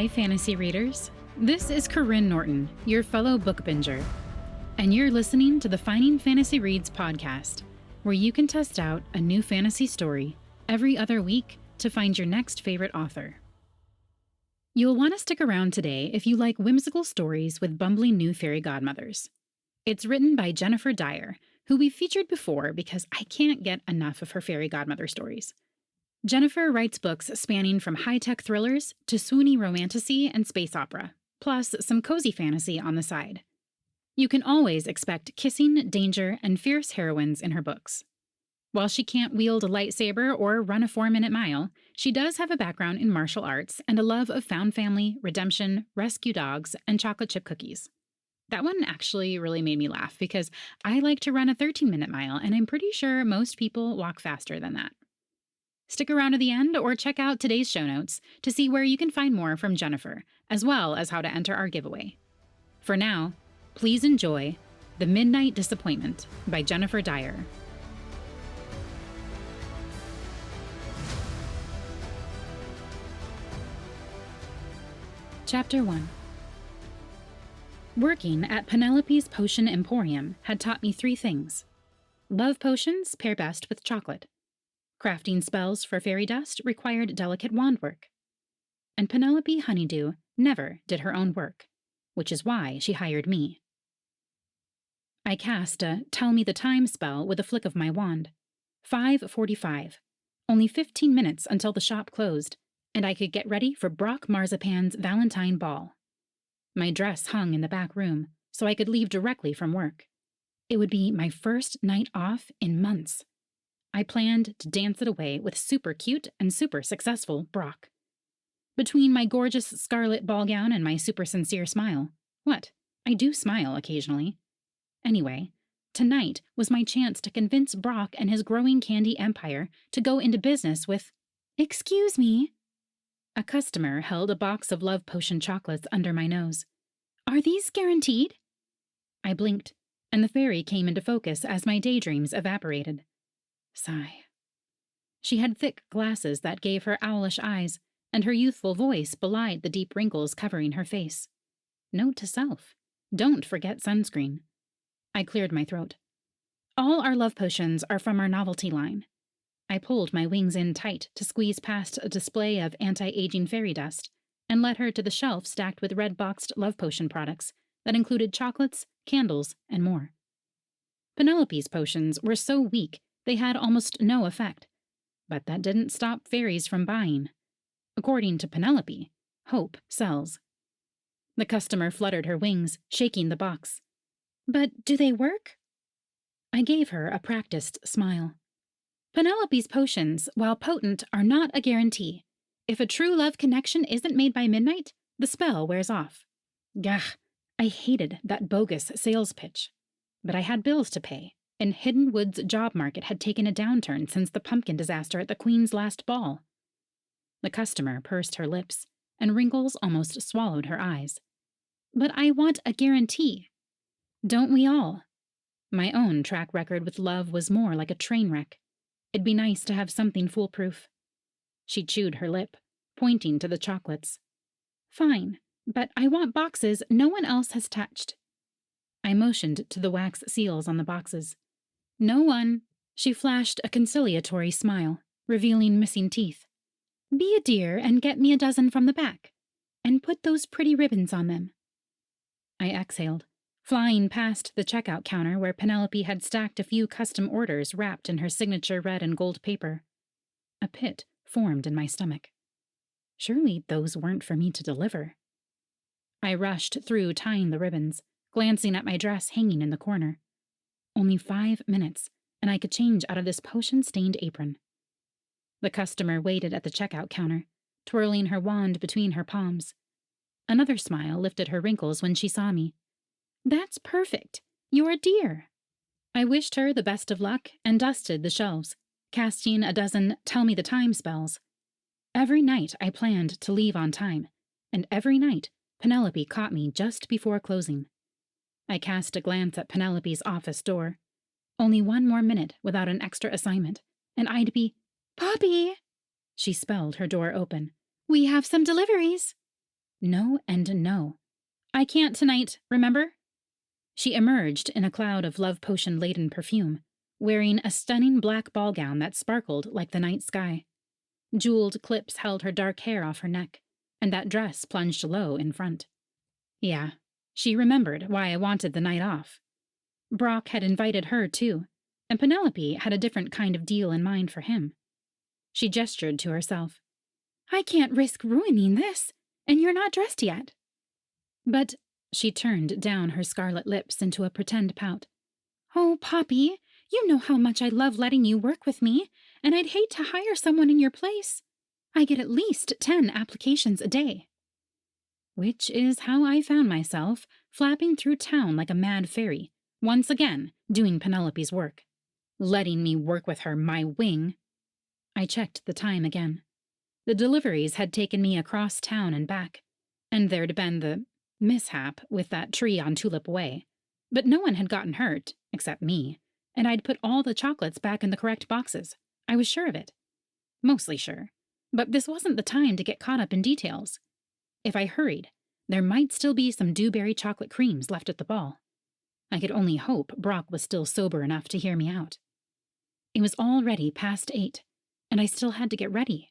Hi, fantasy readers. This is Karyne Norton, your fellow book binger, and you're listening to the Finding Fantasy Reads podcast, where you can test out a new fantasy story every other week to find your next favorite author. You'll want to stick around today if you like whimsical stories with bumbling new fairy godmothers. It's written by Jennifer Dyer, who we've featured before because I can't get enough of her fairy godmother stories. Jennifer writes books spanning from high-tech thrillers to swoony romantasy and space opera, plus some cozy fantasy on the side. You can always expect kissing, danger, and fierce heroines in her books. While she can't wield a lightsaber or run a 4-minute mile, she does have a background in martial arts and a love of found family, redemption, rescue dogs, and chocolate chip cookies. That one actually really made me laugh because I like to run a 13-minute mile, and I'm pretty sure most people walk faster than that. Stick around to the end or check out today's show notes to see where you can find more from Jennifer, as well as how to enter our giveaway. For now, please enjoy The Midnight Disappointment by Jennifer Dyer. Chapter 1. Working at Penelope's Potion Emporium had taught me 3 things. Love potions pair best with chocolate. Crafting spells for fairy dust required delicate wand work. And Penelope Honeydew never did her own work, which is why she hired me. I cast a Tell Me the Time spell with a flick of my wand. 5:45. Only 15 minutes until the shop closed, and I could get ready for Brock Marzipan's Valentine Ball. My dress hung in the back room, so I could leave directly from work. It would be my first night off in months. I planned to dance it away with super cute and super successful Brock. Between my gorgeous scarlet ball gown and my super sincere smile. What? I do smile occasionally. Anyway, tonight was my chance to convince Brock and his growing candy empire to go into business with... Excuse me. A customer held a box of love potion chocolates under my nose. Are these guaranteed? I blinked, and the fairy came into focus as my daydreams evaporated. Sigh. She had thick glasses that gave her owlish eyes, and her youthful voice belied the deep wrinkles covering her face. Note to self, don't forget sunscreen. I cleared my throat. All our love potions are from our novelty line. I pulled my wings in tight to squeeze past a display of anti-aging fairy dust and led her to the shelf stacked with red-boxed love potion products that included chocolates, candles, and more. Penelope's potions were so weak they had almost no effect, but that didn't stop fairies from buying. According to Penelope, hope sells. The customer fluttered her wings, shaking the box. But do they work? I gave her a practiced smile. Penelope's potions, while potent, are not a guarantee. If a true love connection isn't made by midnight, the spell wears off. Gah, I hated that bogus sales pitch. But I had bills to pay, and Hidden Woods' job market had taken a downturn since the pumpkin disaster at the Queen's last ball. The customer pursed her lips, and wrinkles almost swallowed her eyes. But I want a guarantee. Don't we all? My own track record with love was more like a train wreck. It'd be nice to have something foolproof. She chewed her lip, pointing to the chocolates. Fine, but I want boxes no one else has touched. I motioned to the wax seals on the boxes. No one. She flashed a conciliatory smile, revealing missing teeth. Be a dear and get me a dozen from the back, and put those pretty ribbons on them. I exhaled, flying past the checkout counter where Penelope had stacked a few custom orders wrapped in her signature red and gold paper. A pit formed in my stomach. Surely those weren't for me to deliver. I rushed through tying the ribbons, glancing at my dress hanging in the corner. Only 5 minutes, and I could change out of this potion-stained apron. The customer waited at the checkout counter, twirling her wand between her palms. Another smile lifted her wrinkles when she saw me. That's perfect. You're a dear. I wished her the best of luck and dusted the shelves, casting a dozen Tell Me the Time spells. Every night I planned to leave on time, and every night Penelope caught me just before closing. I cast a glance at Penelope's office door. Only 1 more minute without an extra assignment, and I'd be... Poppy! She spelled her door open. We have some deliveries. No and no. I can't tonight, remember? She emerged in a cloud of love potion-laden perfume, wearing a stunning black ball gown that sparkled like the night sky. Jeweled clips held her dark hair off her neck, and that dress plunged low in front. Yeah, she remembered why I wanted the night off. Brock had invited her, too, and Penelope had a different kind of deal in mind for him. She gestured to herself. I can't risk ruining this, and you're not dressed yet. But she turned down her scarlet lips into a pretend pout. Oh, Poppy, you know how much I love letting you work with me, and I'd hate to hire someone in your place. I get at least 10 applications a day. Which is how I found myself flapping through town like a mad fairy, once again doing Penelope's work. Letting me work with her, my wing. I checked the time again. The deliveries had taken me across town and back, and there'd been the mishap with that tree on Tulip Way. But no one had gotten hurt, except me, and I'd put all the chocolates back in the correct boxes. I was sure of it. Mostly sure. But this wasn't the time to get caught up in details. If I hurried, there might still be some dewberry chocolate creams left at the ball. I could only hope Brock was still sober enough to hear me out. It was already past 8, and I still had to get ready.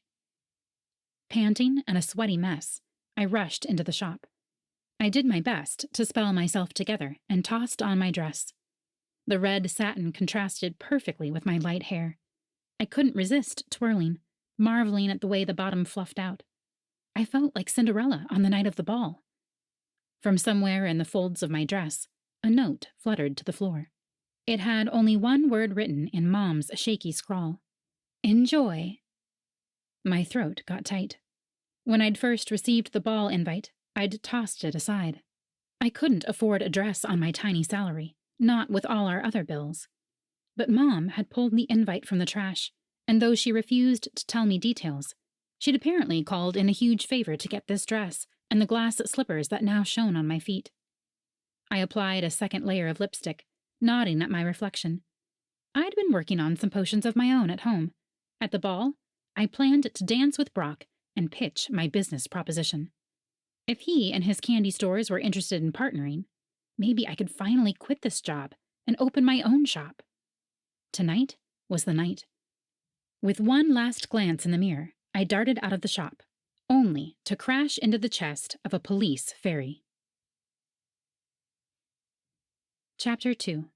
Panting and a sweaty mess, I rushed into the shop. I did my best to spell myself together and tossed on my dress. The red satin contrasted perfectly with my light hair. I couldn't resist twirling, marveling at the way the bottom fluffed out. I felt like Cinderella on the night of the ball. From somewhere in the folds of my dress, a note fluttered to the floor. It had only one word written in Mom's shaky scrawl. Enjoy. My throat got tight. When I'd first received the ball invite, I'd tossed it aside. I couldn't afford a dress on my tiny salary, not with all our other bills. But Mom had pulled the invite from the trash, and though she refused to tell me details, she'd apparently called in a huge favor to get this dress and the glass slippers that now shone on my feet. I applied a second layer of lipstick, nodding at my reflection. I'd been working on some potions of my own at home. At the ball, I planned to dance with Brock and pitch my business proposition. If he and his candy stores were interested in partnering, maybe I could finally quit this job and open my own shop. Tonight was the night. With one last glance in the mirror, I darted out of the shop, only to crash into the chest of a police ferry. Chapter 2.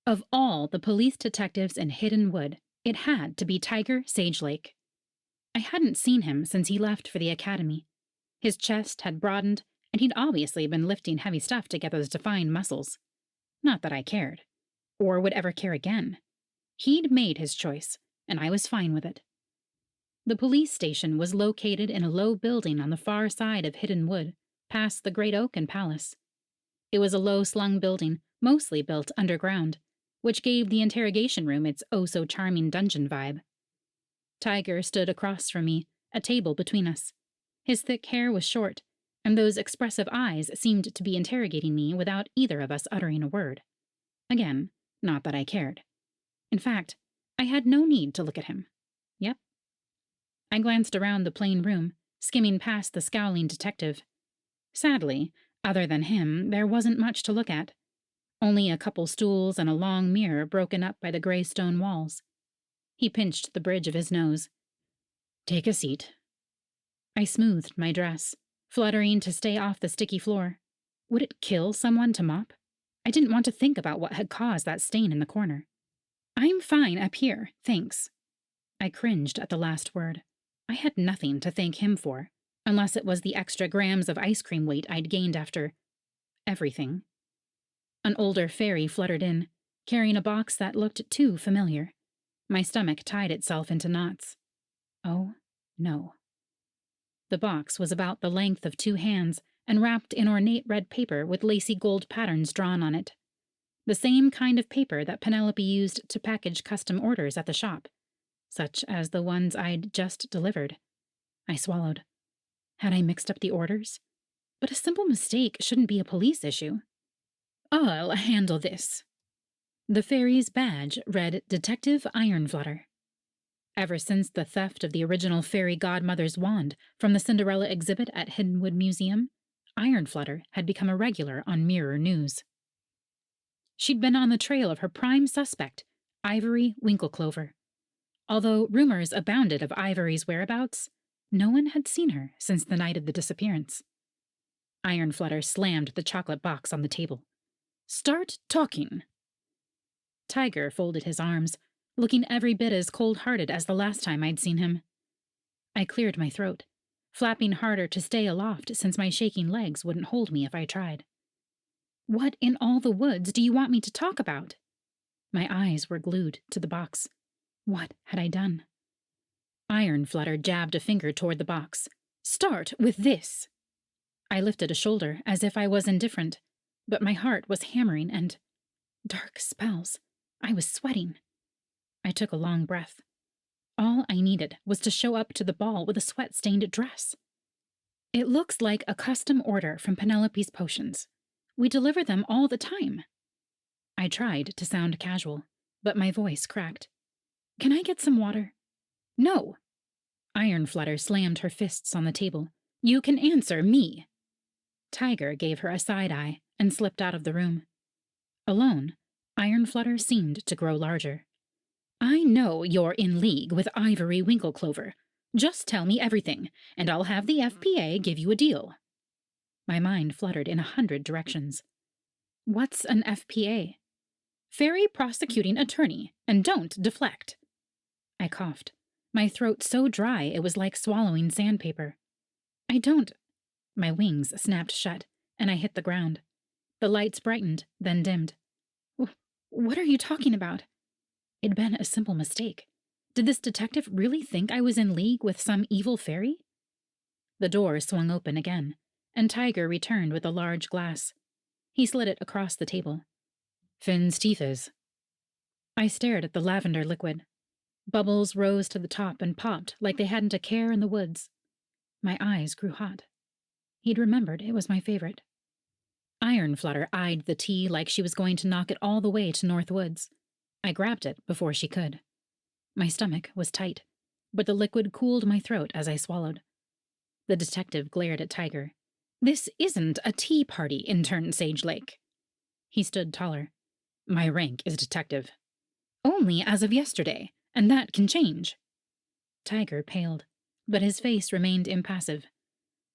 Of all the police detectives in Hidden Wood, it had to be Tiger Sagelake. I hadn't seen him since he left for the academy. His chest had broadened, and he'd obviously been lifting heavy stuff to get those defined muscles. Not that I cared, or would ever care again. He'd made his choice, and I was fine with it. The police station was located in a low building on the far side of Hidden Wood, past the Great Oak and Palace. It was a low-slung building, mostly built underground, which gave the interrogation room its oh-so-charming dungeon vibe. Tiger stood across from me, a table between us. His thick hair was short, and those expressive eyes seemed to be interrogating me without either of us uttering a word. Again, not that I cared. In fact, I had no need to look at him. Yep. I glanced around the plain room, skimming past the scowling detective. Sadly, other than him, there wasn't much to look at. Only a couple stools and a long mirror broken up by the gray stone walls. He pinched the bridge of his nose. Take a seat. I smoothed my dress, fluttering to stay off the sticky floor. Would it kill someone to mop? I didn't want to think about what had caused that stain in the corner. I'm fine up here, thanks. I cringed at the last word. I had nothing to thank him for, unless it was the extra grams of ice cream weight I'd gained after everything. An older fairy fluttered in, carrying a box that looked too familiar. My stomach tied itself into knots. Oh, no. The box was about the length of 2 hands and wrapped in ornate red paper with lacy gold patterns drawn on it. The same kind of paper that Penelope used to package custom orders at the shop, such as the ones I'd just delivered. I swallowed. Had I mixed up the orders? But a simple mistake shouldn't be a police issue. I'll handle this. The fairy's badge read Detective Ironflutter. Ever since the theft of the original fairy godmother's wand from the Cinderella exhibit at Hiddenwood Museum, Ironflutter had become a regular on Mirror News. She'd been on the trail of her prime suspect, Ivory Winkleclover. Although rumors abounded of Ivory's whereabouts, no one had seen her since the night of the disappearance. Ironflutter slammed the chocolate box on the table. "Start talking." Tiger folded his arms, looking every bit as cold-hearted as the last time I'd seen him. I cleared my throat, flapping harder to stay aloft since my shaking legs wouldn't hold me if I tried. "What in all the woods do you want me to talk about?" My eyes were glued to the box. What had I done? Ironflutter jabbed a finger toward the box. "Start with this." I lifted a shoulder as if I was indifferent, but my heart was hammering and... dark spells. I was sweating. I took a long breath. All I needed was to show up to the ball with a sweat-stained dress. "It looks like a custom order from Penelope's Potions. We deliver them all the time." I tried to sound casual, but my voice cracked. "Can I get some water?" "No." Ironflutter slammed her fists on the table. "You can answer me." Tiger gave her a side-eye and slipped out of the room. Alone, Ironflutter seemed to grow larger. "I know you're in league with Ivory Winkleclover. Just tell me everything, and I'll have the FPA give you a deal." My mind fluttered in 100 directions. "What's an FPA?" "Fairy Prosecuting Attorney, and don't deflect." I coughed, my throat so dry it was like swallowing sandpaper. "I don't—" My wings snapped shut, and I hit the ground. The lights brightened, then dimmed. What are you talking about?" It'd been a simple mistake. Did this detective really think I was in league with some evil fairy? The door swung open again, and Tiger returned with a large glass. He slid it across the table. "Finn's teeth is." I stared at the lavender liquid. Bubbles rose to the top and popped like they hadn't a care in the woods. My eyes grew hot. He'd remembered it was my favorite. Ironflutter eyed the tea like she was going to knock it all the way to North Woods. I grabbed it before she could. My stomach was tight, but the liquid cooled my throat as I swallowed. The detective glared at Tiger. "This isn't a tea party, intern Sage Lake." He stood taller. "My rank is detective." "Only as of yesterday, and that can change." Tiger paled, but his face remained impassive.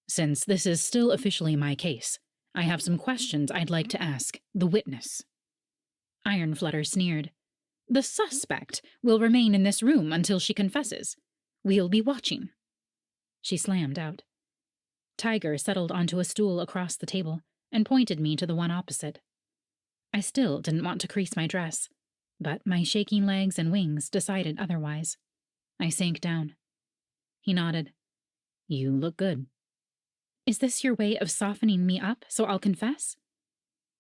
"Since this is still officially my case, I have some questions I'd like to ask the witness." Ironflutter sneered. "The suspect will remain in this room until she confesses. We'll be watching." She slammed out. Tiger settled onto a stool across the table and pointed me to the one opposite. I still didn't want to crease my dress, but my shaking legs and wings decided otherwise. I sank down. He nodded. "You look good." "Is this your way of softening me up so I'll confess?"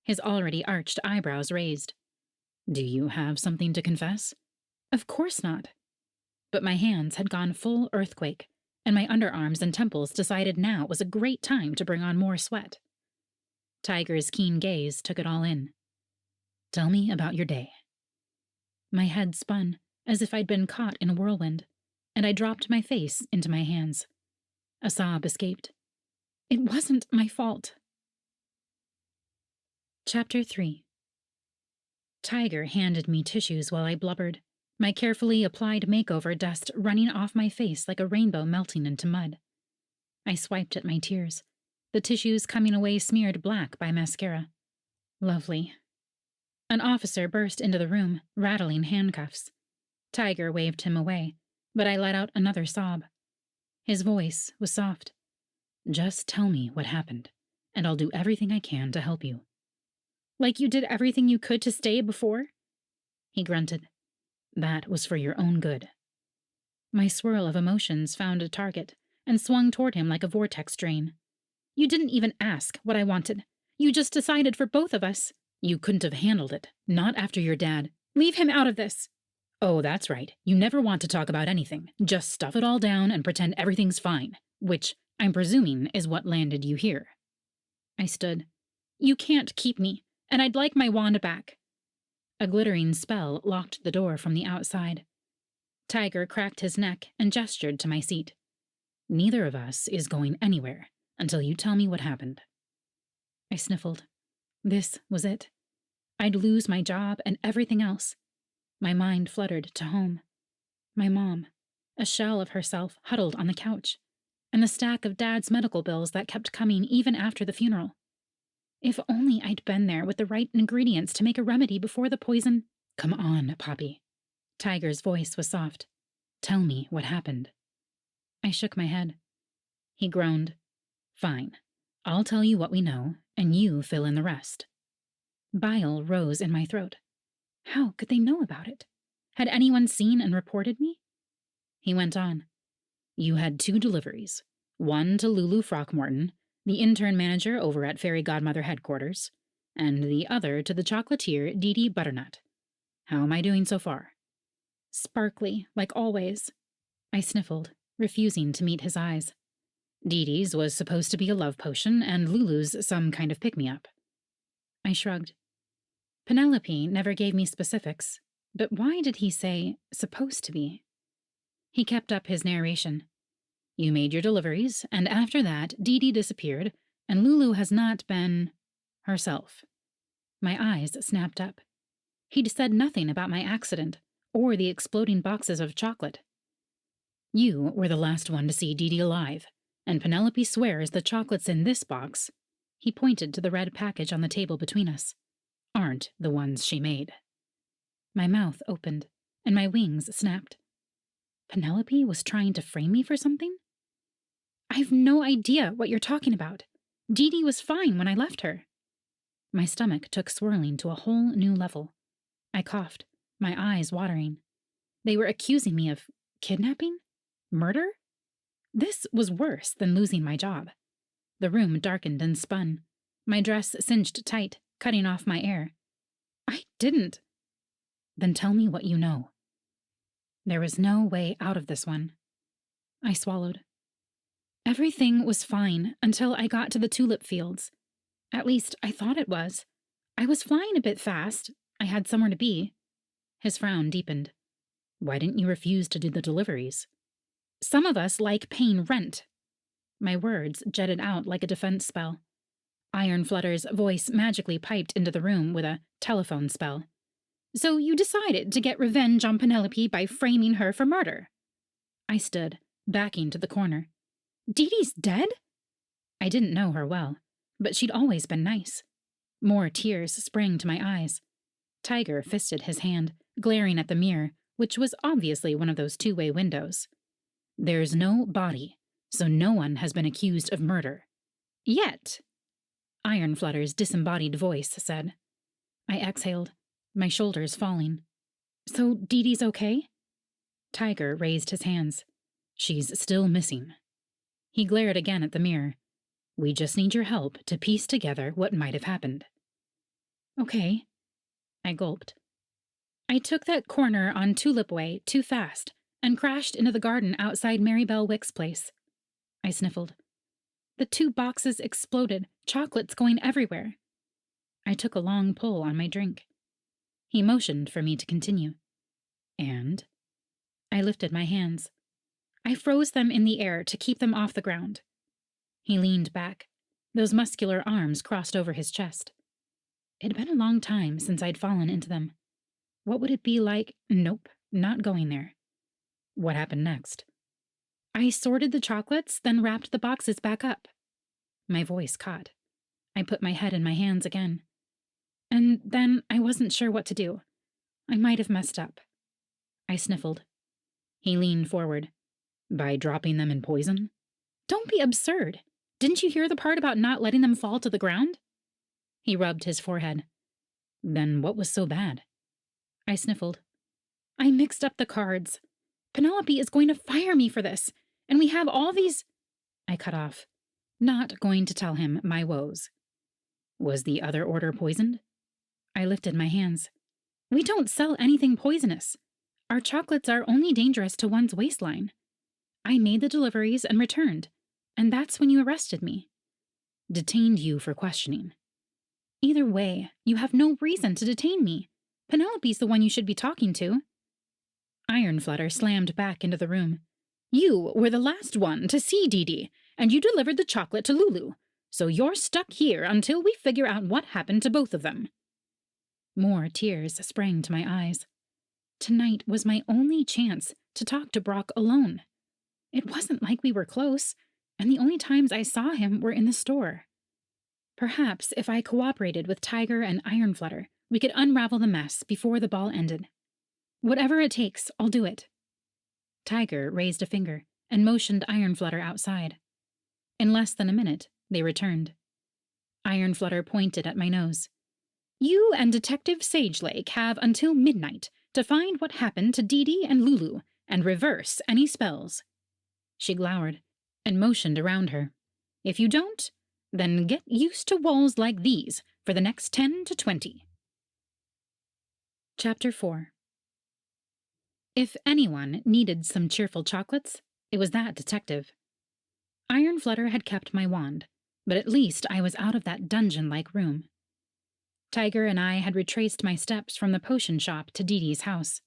His already arched eyebrows raised. "Do you have something to confess?" "Of course not." But my hands had gone full earthquake, and my underarms and temples decided now was a great time to bring on more sweat. Tiger's keen gaze took it all in. "Tell me about your day." My head spun, as if I'd been caught in a whirlwind, and I dropped my face into my hands. A sob escaped. "It wasn't my fault." Chapter 3. Tiger handed me tissues while I blubbered, my carefully applied makeover dust running off my face like a rainbow melting into mud. I swiped at my tears, the tissues coming away smeared black by mascara. Lovely. An officer burst into the room, rattling handcuffs. Tiger waved him away, but I let out another sob. His voice was soft. "Just tell me what happened, and I'll do everything I can to help you." "Like you did everything you could to stay before?" He grunted. "That was for your own good." My swirl of emotions found a target and swung toward him like a vortex drain. "You didn't even ask what I wanted. You just decided for both of us." "You couldn't have handled it, not after your dad." "Leave him out of this." "Oh, that's right. You never want to talk about anything. Just stuff it all down and pretend everything's fine, which I'm presuming is what landed you here." I stood. "You can't keep me, and I'd like my wand back." A glittering spell locked the door from the outside. Tiger cracked his neck and gestured to my seat. Neither of us is going anywhere until you tell me what happened. I sniffled. This was it. I'd lose my job and everything else. My mind fluttered to home. My mom, a shell of herself huddled on the couch, and the stack of Dad's medical bills that kept coming even after the funeral. If only I'd been there with the right ingredients to make a remedy before the poison. Come on, Poppy. Tiger's voice was soft. Tell me what happened. I shook my head. He groaned. Fine. I'll tell you what we know, and you fill in the rest. Bile rose in my throat. How could they know about it? Had anyone seen and reported me? He went on. You had 2 deliveries. One to Lulu Throckmorton, the intern manager over at Fairy Godmother headquarters, and the other to the chocolatier Dee Dee Butternut. How am I doing so far? Sparkly, like always. I sniffled, refusing to meet his eyes. Dee Dee's was supposed to be a love potion, and Lulu's some kind of pick-me-up. I shrugged. Penelope never gave me specifics, but why did he say supposed to be? He kept up his narration. You made your deliveries, and after that, Dee Dee disappeared, and Lulu has not been herself. My eyes snapped up. He'd said nothing about my accident, or the exploding boxes of chocolate. You were the last one to see Dee Dee alive, and Penelope swears the chocolates in this box, he pointed to the red package on the table between us, aren't the ones she made. My mouth opened, and my wings snapped. Penelope was trying to frame me for something? I've no idea what you're talking about. Dee Dee was fine when I left her. My stomach took swirling to a whole new level. I coughed, my eyes watering. They were accusing me of kidnapping? Murder? This was worse than losing my job. The room darkened and spun. My dress cinched tight, cutting off my air. I didn't. Then tell me what you know. There was no way out of this one. I swallowed. Everything was fine until I got to the tulip fields. At least, I thought it was. I was flying a bit fast. I had somewhere to be. His frown deepened. Why didn't you refuse to do the deliveries? Some of us like paying rent. My words jetted out like a defense spell. Ironflutter's voice magically piped into the room with a telephone spell. So you decided to get revenge on Penelope by framing her for murder. I stood, backing to the corner. Dee Dee's dead? I didn't know her well, but she'd always been nice. More tears sprang to my eyes. Tiger fisted his hand, glaring at the mirror, which was obviously one of those 2-way windows. There's no body, so no one has been accused of murder. Yet, Ironflutter's disembodied voice said. I exhaled, my shoulders falling. So Dee Dee's okay? Tiger raised his hands. She's still missing. He glared again at the mirror. We just need your help to piece together what might have happened. Okay. I gulped. I took that corner on Tulip Way too fast and crashed into the garden outside Mary Bell Wick's place. I sniffled. The 2 boxes exploded, chocolates going everywhere. I took a long pull on my drink. He motioned for me to continue. And? I lifted my hands. I froze them in the air to keep them off the ground. He leaned back. Those muscular arms crossed over his chest. It'd been a long time since I'd fallen into them. What would it be like? Nope, not going there. What happened next? I sorted the chocolates, then wrapped the boxes back up. My voice caught. I put my head in my hands again. And then I wasn't sure what to do. I might have messed up. I sniffled. He leaned forward. By dropping them in poison? Don't be absurd. Didn't you hear the part about not letting them fall to the ground? He rubbed his forehead. Then what was so bad? I sniffled. I mixed up the cards. Penelope is going to fire me for this, and we have all these... I cut off. Not going to tell him my woes. Was the other order poisoned? I lifted my hands. We don't sell anything poisonous. Our chocolates are only dangerous to one's waistline. I made the deliveries and returned, and that's when you arrested me. Detained you for questioning. Either way, you have no reason to detain me. Penelope's the one you should be talking to. Ironflutter slammed back into the room. You were the last one to see Dee Dee, and you delivered the chocolate to Lulu. So you're stuck here until we figure out what happened to both of them. More tears sprang to my eyes. Tonight was my only chance to talk to Brock alone. It wasn't like we were close, and the only times I saw him were in the store. Perhaps if I cooperated with Tiger and Ironflutter, we could unravel the mess before the ball ended. Whatever it takes, I'll do it. Tiger raised a finger and motioned Ironflutter outside. In less than a minute, they returned. Ironflutter pointed at my nose. You and Detective Sagelake have until midnight to find what happened to Dee Dee and Lulu and reverse any spells. She glowered and motioned around her. If you don't, then get used to walls like these for the next 10 to 20. Chapter 4. If anyone needed some cheerful chocolates, it was that detective. Ironflutter had kept my wand, but at least I was out of that dungeon-like room. Tiger and I had retraced my steps from the potion shop to Dee Dee's house.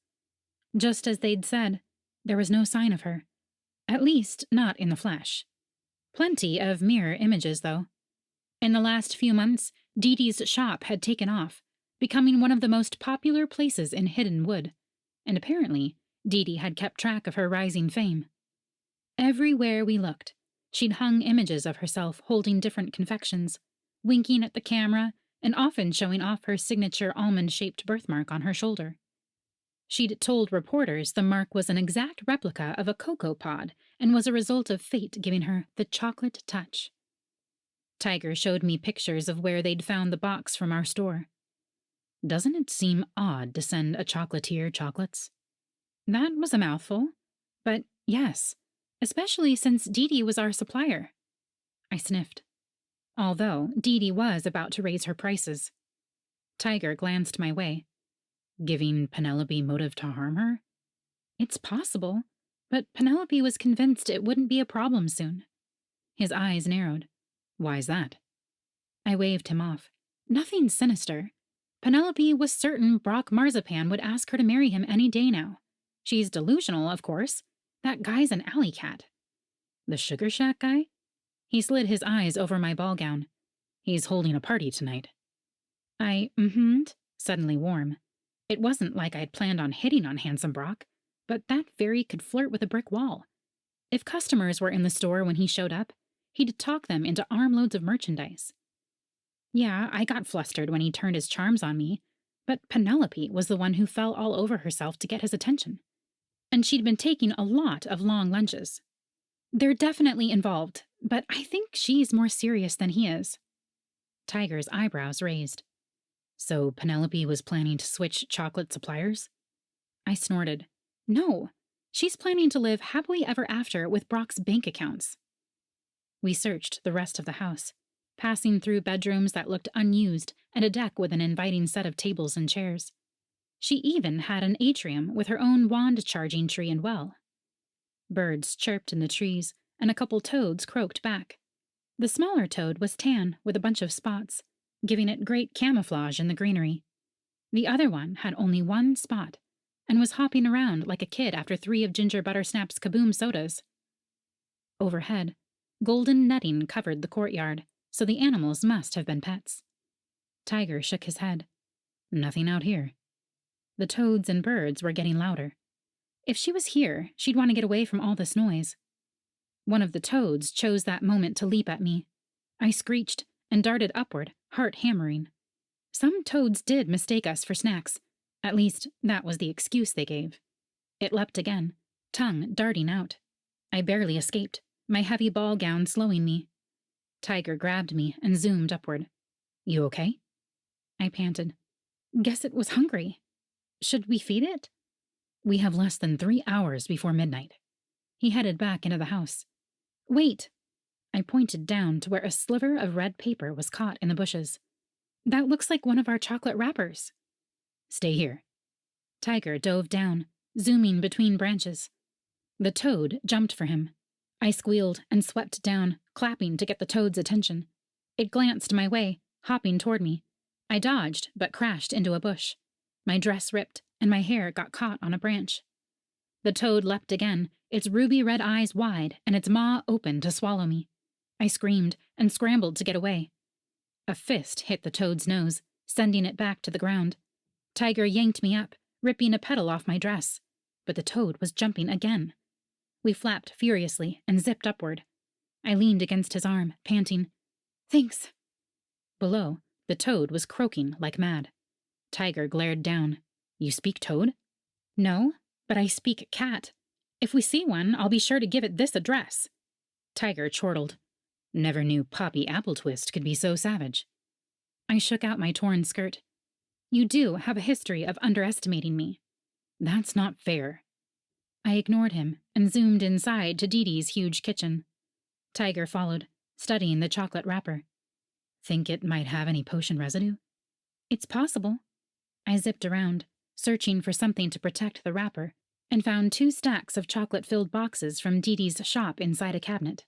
Just as they'd said, there was no sign of her. At least, not in the flesh. Plenty of mirror images, though. In the last few months, Dee Dee's shop had taken off, becoming one of the most popular places in Hidden Wood, and apparently, Dee Dee had kept track of her rising fame. Everywhere we looked, she'd hung images of herself holding different confections, winking at the camera, and often showing off her signature almond-shaped birthmark on her shoulder. She'd told reporters the mark was an exact replica of a cocoa pod and was a result of fate giving her the chocolate touch. Tiger showed me pictures of where they'd found the box from our store. Doesn't it seem odd to send a chocolatier chocolates? That was a mouthful, but yes, especially since Dee Dee was our supplier. I sniffed. Although Dee Dee was about to raise her prices. Tiger glanced my way. Giving Penelope motive to harm her? It's possible, but Penelope was convinced it wouldn't be a problem soon. His eyes narrowed. Why's that? I waved him off. Nothing sinister. Penelope was certain Brock Marzipan would ask her to marry him any day now. She's delusional, of course. That guy's an alley cat. The Sugar Shack guy? He slid his eyes over my ball gown. He's holding a party tonight. I suddenly warm. It wasn't like I'd planned on hitting on handsome Brock, but that fairy could flirt with a brick wall. If customers were in the store when he showed up, he'd talk them into armloads of merchandise. Yeah, I got flustered when he turned his charms on me, but Penelope was the one who fell all over herself to get his attention. And she'd been taking a lot of long lunches. They're definitely involved, but I think she's more serious than he is. Tiger's eyebrows raised. So Penelope was planning to switch chocolate suppliers? I snorted. No, she's planning to live happily ever after with Brock's bank accounts. We searched the rest of the house, passing through bedrooms that looked unused and a deck with an inviting set of tables and chairs. She even had an atrium with her own wand-charging tree and well. Birds chirped in the trees, and a couple toads croaked back. The smaller toad was tan with a bunch of spots, giving it great camouflage in the greenery. The other one had only one spot, and was hopping around like a kid after 3 of Ginger Buttersnap's Kaboom sodas. Overhead, golden netting covered the courtyard, so the animals must have been pets. Tiger shook his head. Nothing out here. The toads and birds were getting louder. If she was here, she'd want to get away from all this noise. One of the toads chose that moment to leap at me. I screeched and darted upward, heart hammering. Some toads did mistake us for snacks. At least, that was the excuse they gave. It leapt again, tongue darting out. I barely escaped, my heavy ball gown slowing me. Tiger grabbed me and zoomed upward. You okay? I panted. Guess it was hungry. Should we feed it? We have less than 3 hours before midnight. He headed back into the house. Wait! I pointed down to where a sliver of red paper was caught in the bushes. That looks like one of our chocolate wrappers. Stay here. Tiger dove down, zooming between branches. The toad jumped for him. I squealed and swept down, clapping to get the toad's attention. It glanced my way, hopping toward me. I dodged, but crashed into a bush. My dress ripped, and my hair got caught on a branch. The toad leapt again, its ruby-red eyes wide and its maw open to swallow me. I screamed and scrambled to get away. A fist hit the toad's nose, sending it back to the ground. Tiger yanked me up, ripping a petal off my dress, but the toad was jumping again. We flapped furiously and zipped upward. I leaned against his arm, panting, "Thanks." Below, the toad was croaking like mad. Tiger glared down. "You speak toad?" "No, but I speak cat. If we see one, I'll be sure to give it this address." Tiger chortled. "Never knew Poppy Appletwist could be so savage." I shook out my torn skirt. "You do have a history of underestimating me." "That's not fair." I ignored him and zoomed inside to Dee Dee's huge kitchen. Tiger followed, studying the chocolate wrapper. "Think it might have any potion residue?" "It's possible." I zipped around, searching for something to protect the wrapper, and found 2 stacks of chocolate-filled boxes from Dee Dee's shop inside a cabinet.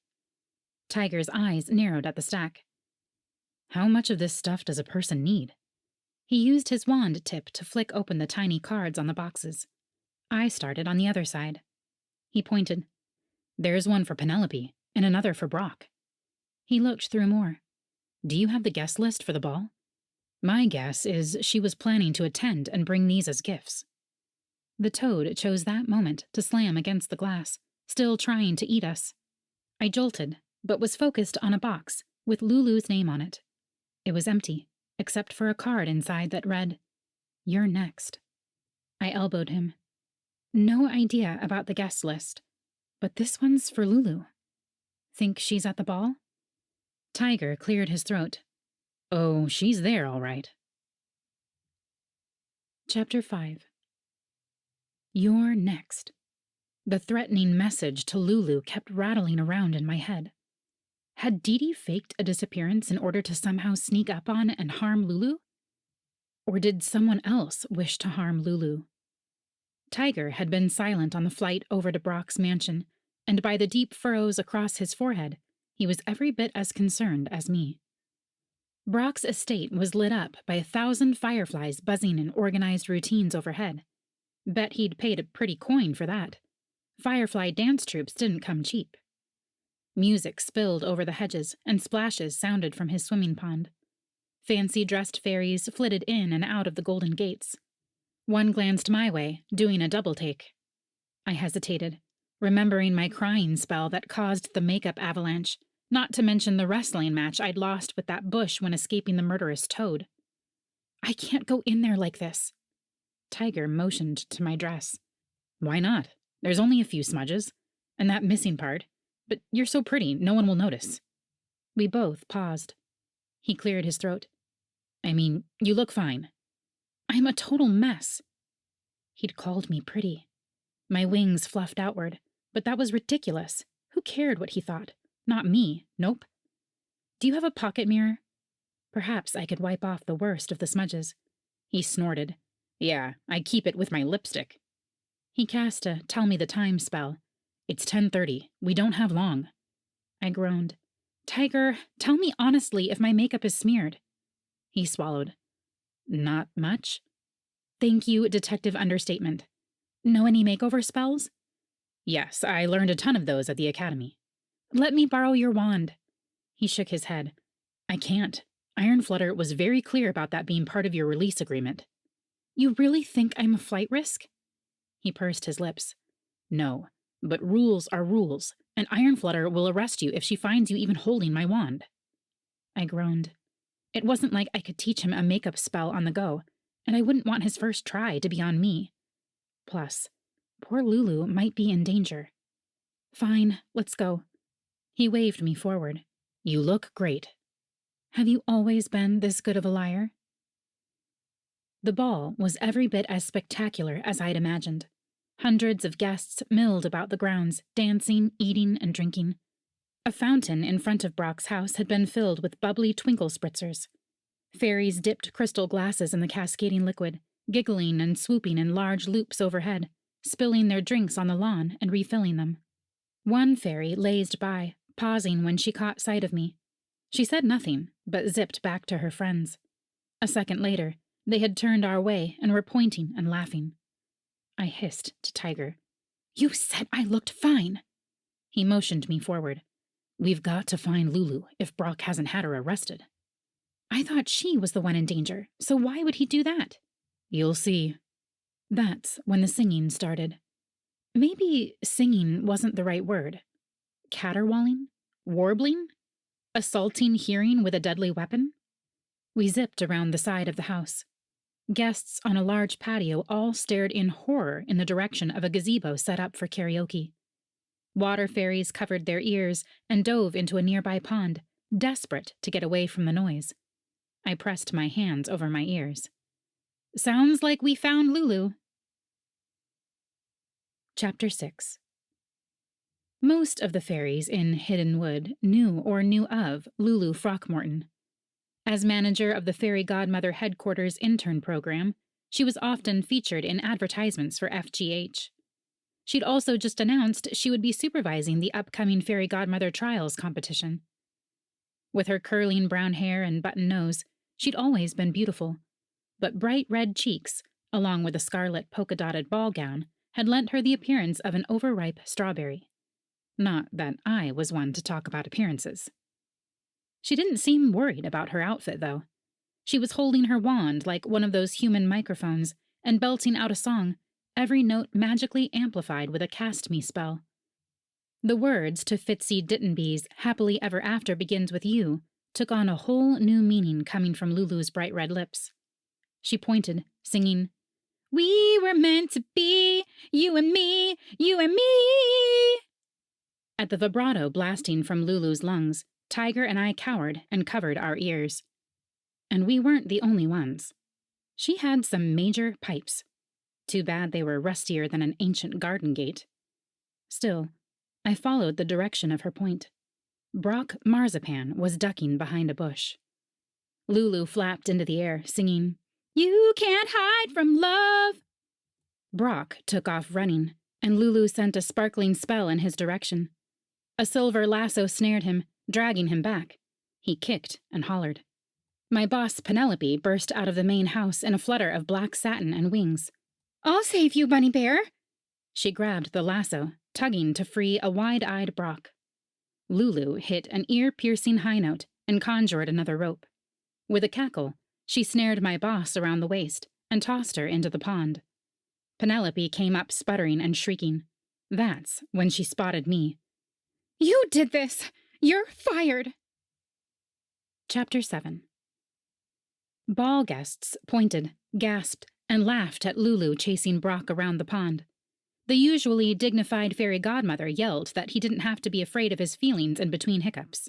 Tiger's eyes narrowed at the stack. "How much of this stuff does a person need?" He used his wand tip to flick open the tiny cards on the boxes. I started on the other side. He pointed. "There's one for Penelope, and another for Brock." He looked through more. "Do you have the guest list for the ball?" "My guess is she was planning to attend and bring these as gifts." The toad chose that moment to slam against the glass, still trying to eat us. I jolted, but was focused on a box with Lulu's name on it. It was empty, except for a card inside that read, "You're next." I elbowed him. "No idea about the guest list, but this one's for Lulu. Think she's at the ball?" Tiger cleared his throat. "Oh, she's there, all right." Chapter 5. You're next. The threatening message to Lulu kept rattling around in my head. Had Dee Dee faked a disappearance in order to somehow sneak up on and harm Lulu? Or did someone else wish to harm Lulu? Tiger had been silent on the flight over to Brock's mansion, and by the deep furrows across his forehead, he was every bit as concerned as me. Brock's estate was lit up by 1,000 fireflies buzzing in organized routines overhead. Bet he'd paid a pretty coin for that. Firefly dance troupes didn't come cheap. Music spilled over the hedges, and splashes sounded from his swimming pond. Fancy-dressed fairies flitted in and out of the golden gates. One glanced my way, doing a double-take. I hesitated, remembering my crying spell that caused the makeup avalanche, not to mention the wrestling match I'd lost with that bush when escaping the murderous toad. "I can't go in there like this." Tiger motioned to my dress. "Why not? There's only a few smudges. And that missing part. But you're so pretty, no one will notice." We both paused. He cleared his throat. "I mean, you look fine." "I'm a total mess." He'd called me pretty. My wings fluffed outward, but that was ridiculous. Who cared what he thought? Not me, nope. "Do you have a pocket mirror?" Perhaps I could wipe off the worst of the smudges. He snorted. "Yeah, I keep it with my lipstick." He cast a tell me the time spell. "It's 10:30. We don't have long." I groaned. "Tiger, tell me honestly if my makeup is smeared." He swallowed. "Not much." "Thank you, detective understatement. Know any makeover spells?" "Yes, I learned a ton of those at the academy." "Let me borrow your wand." He shook his head. "I can't. Ironflutter was very clear about that being part of your release agreement." "You really think I'm a flight risk?" He pursed his lips. "No, but rules are rules, and Ironflutter will arrest you if she finds you even holding my wand." I groaned. It wasn't like I could teach him a makeup spell on the go, and I wouldn't want his first try to be on me. Plus, poor Lulu might be in danger. "Fine, let's go." He waved me forward. "You look great." "Have you always been this good of a liar?" The ball was every bit as spectacular as I'd imagined. Hundreds of guests milled about the grounds, dancing, eating, and drinking. A fountain in front of Brock's house had been filled with bubbly twinkle spritzers. Fairies dipped crystal glasses in the cascading liquid, giggling and swooping in large loops overhead, spilling their drinks on the lawn and refilling them. One fairy lazed by, pausing when she caught sight of me. She said nothing, but zipped back to her friends. A second later, they had turned our way and were pointing and laughing. I hissed to Tiger. You said I looked fine. He motioned me forward. We've got to find Lulu if Brock hasn't had her arrested. I thought she was the one in danger, so why would he do that? You'll see. That's when the singing started. Maybe singing wasn't the right word. Caterwauling? Warbling? Assaulting hearing with a deadly weapon? We zipped around the side of the house. Guests on a large patio all stared in horror in the direction of a gazebo set up for karaoke. Water fairies covered their ears and dove into a nearby pond, desperate to get away from the noise. I pressed my hands over my ears. Sounds like we found Lulu. Chapter 6. Most of the fairies in Hidden Wood knew or knew of Lulu Throckmorton. As manager of the Fairy Godmother Headquarters intern program, she was often featured in advertisements for FGH. She'd also just announced she would be supervising the upcoming Fairy Godmother Trials competition. With her curling brown hair and button nose, she'd always been beautiful, but bright red cheeks, along with a scarlet polka-dotted ball gown, had lent her the appearance of an overripe strawberry. Not that I was one to talk about appearances. She didn't seem worried about her outfit, though. She was holding her wand like one of those human microphones and belting out a song, every note magically amplified with a cast me spell. The words to Fitzy Dittenby's Happily Ever After Begins With You took on a whole new meaning coming from Lulu's bright red lips. She pointed, singing, "We were meant to be, you and me, you and me." At the vibrato blasting from Lulu's lungs, Tiger and I cowered and covered our ears. And we weren't the only ones. She had some major pipes. Too bad they were rustier than an ancient garden gate. Still, I followed the direction of her point. Brock Marzipan was ducking behind a bush. Lulu flapped into the air, singing, "You can't hide from love." Brock took off running, and Lulu sent a sparkling spell in his direction. A silver lasso snared him, dragging him back. He kicked and hollered. My boss, Penelope, burst out of the main house in a flutter of black satin and wings. "I'll save you, Bunny Bear." She grabbed the lasso, tugging to free a wide-eyed Brock. Lulu hit an ear-piercing high note and conjured another rope. With a cackle, she snared my boss around the waist and tossed her into the pond. Penelope came up sputtering and shrieking. That's when she spotted me. "You did this! You're fired!" Chapter 7. Ball guests pointed, gasped, and laughed at Lulu chasing Brock around the pond. The usually dignified fairy godmother yelled that he didn't have to be afraid of his feelings in between hiccups.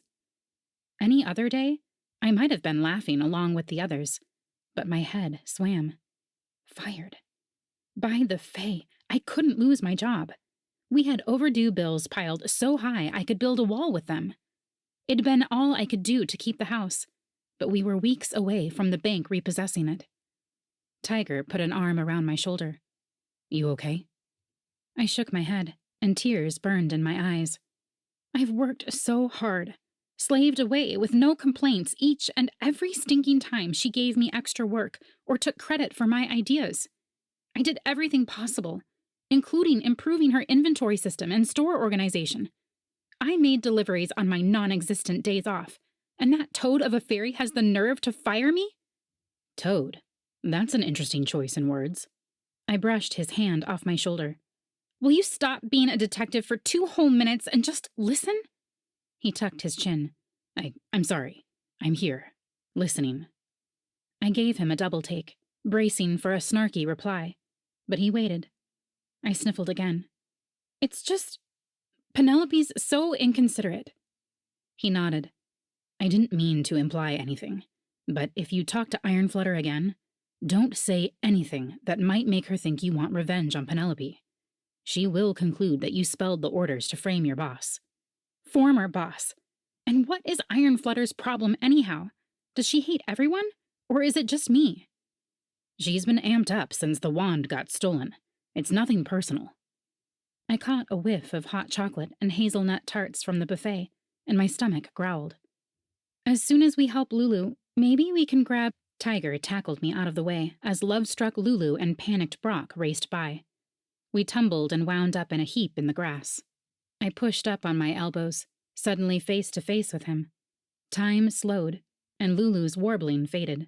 Any other day, I might have been laughing along with the others, but my head swam. Fired. By the Fae, I couldn't lose my job. We had overdue bills piled so high I could build a wall with them. It'd been all I could do to keep the house, but we were weeks away from the bank repossessing it. Tiger put an arm around my shoulder. "You okay?" I shook my head, and tears burned in my eyes. I've worked so hard, slaved away with no complaints each and every stinking time she gave me extra work or took credit for my ideas. I did everything possible, including improving her inventory system and store organization. I made deliveries on my non-existent days off, and that toad of a fairy has the nerve to fire me? Toad? That's an interesting choice in words. I brushed his hand off my shoulder. Will you stop being a detective for 2 whole minutes and just listen? He tucked his chin. I'm sorry. I'm here. Listening. I gave him a double take, bracing for a snarky reply, but he waited. I sniffled again. It's just... Penelope's so inconsiderate. He nodded. I didn't mean to imply anything, but if you talk to Ironflutter again, don't say anything that might make her think you want revenge on Penelope. She will conclude that you spelled the orders to frame your boss. Former boss. And what is Ironflutter's problem anyhow? Does she hate everyone? Or is it just me? She's been amped up since the wand got stolen. It's nothing personal. I caught a whiff of hot chocolate and hazelnut tarts from the buffet, and my stomach growled. As soon as we help Lulu, maybe we can grab... Tiger tackled me out of the way as love-struck Lulu and panicked Brock raced by. We tumbled and wound up in a heap in the grass. I pushed up on my elbows, suddenly face to face with him. Time slowed, and Lulu's warbling faded.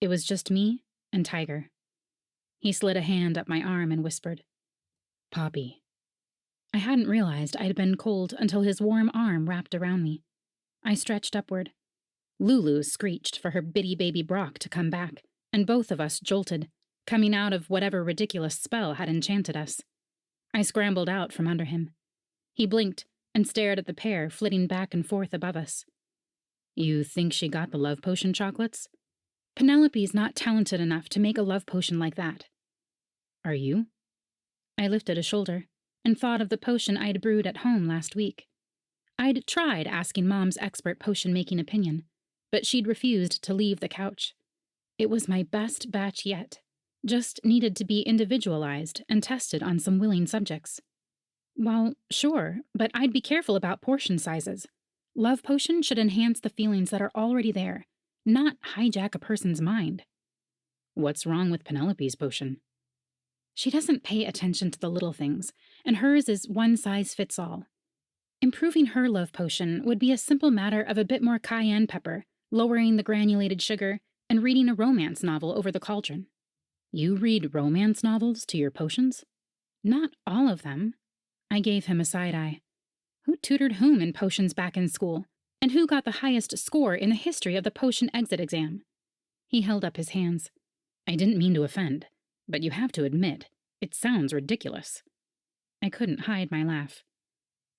It was just me and Tiger. He slid a hand up my arm and whispered, "Poppy." I hadn't realized I'd been cold until his warm arm wrapped around me. I stretched upward. Lulu screeched for her bitty baby Brock to come back, and both of us jolted, coming out of whatever ridiculous spell had enchanted us. I scrambled out from under him. He blinked and stared at the pair flitting back and forth above us. "You think she got the love potion chocolates? Penelope's not talented enough to make a love potion like that." "Are you?" I lifted a shoulder and thought of the potion I'd brewed at home last week. I'd tried asking Mom's expert potion-making opinion, but she'd refused to leave the couch. It was my best batch yet, just needed to be individualized and tested on some willing subjects. "Well, sure, but I'd be careful about portion sizes. Love potion should enhance the feelings that are already there, not hijack a person's mind." "What's wrong with Penelope's potion?" "She doesn't pay attention to the little things, and hers is one size fits all. Improving her love potion would be a simple matter of a bit more cayenne pepper, lowering the granulated sugar, and reading a romance novel over the cauldron." "You read romance novels to your potions?" "Not all of them." I gave him a side eye. Who tutored whom in potions back in school? And who got the highest score in the history of the potion exit exam? He held up his hands. "I didn't mean to offend, but you have to admit, it sounds ridiculous." I couldn't hide my laugh.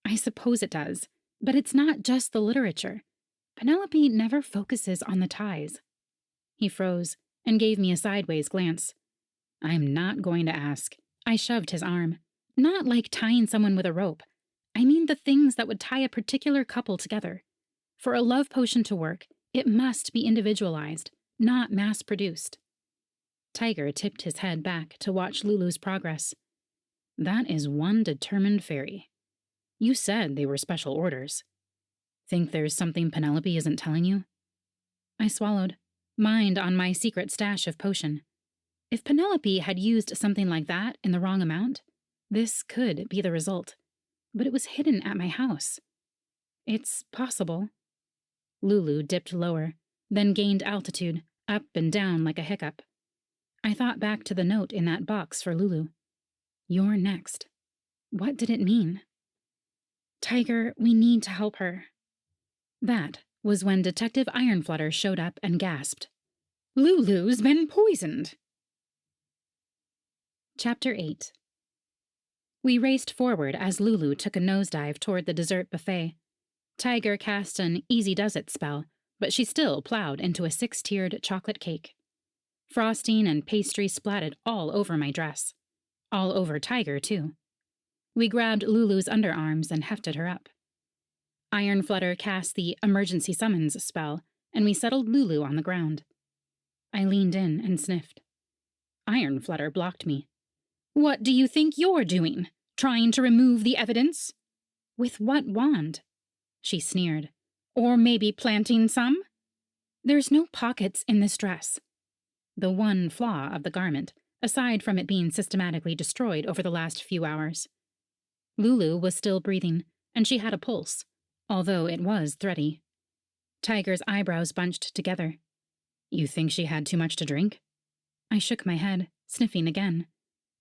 "I suppose it does, but it's not just the literature. Penelope never focuses on the ties." He froze and gave me a sideways glance. "I'm not going to ask." I shoved his arm. "Not like tying someone with a rope. I mean the things that would tie a particular couple together. For a love potion to work, it must be individualized, not mass-produced." Tiger tipped his head back to watch Lulu's progress. "That is one determined fairy. You said they were special orders. Think there's something Penelope isn't telling you?" I swallowed, mind on my secret stash of potion. If Penelope had used something like that in the wrong amount, this could be the result. But it was hidden at my house. "It's possible." Lulu dipped lower, then gained altitude, up and down like a hiccup. I thought back to the note in that box for Lulu. "You're next." What did it mean? "Tiger, we need to help her." That was when Detective Ironflutter showed up and gasped, "Lulu's been poisoned." Chapter 8. We raced forward as Lulu took a nosedive toward the dessert buffet. Tiger cast an easy-does-it spell, but she still plowed into a 6-tiered chocolate cake. Frosting and pastry splatted all over my dress. All over Tiger, too. We grabbed Lulu's underarms and hefted her up. Ironflutter cast the emergency summons spell, and we settled Lulu on the ground. I leaned in and sniffed. Ironflutter blocked me. "What do you think you're doing? Trying to remove the evidence?" "With what wand?" She sneered. "Or maybe planting some?" "There's no pockets in this dress." The one flaw of the garment, aside from it being systematically destroyed over the last few hours. Lulu was still breathing, and she had a pulse, although it was thready. Tiger's eyebrows bunched together. "You think she had too much to drink?" I shook my head, sniffing again.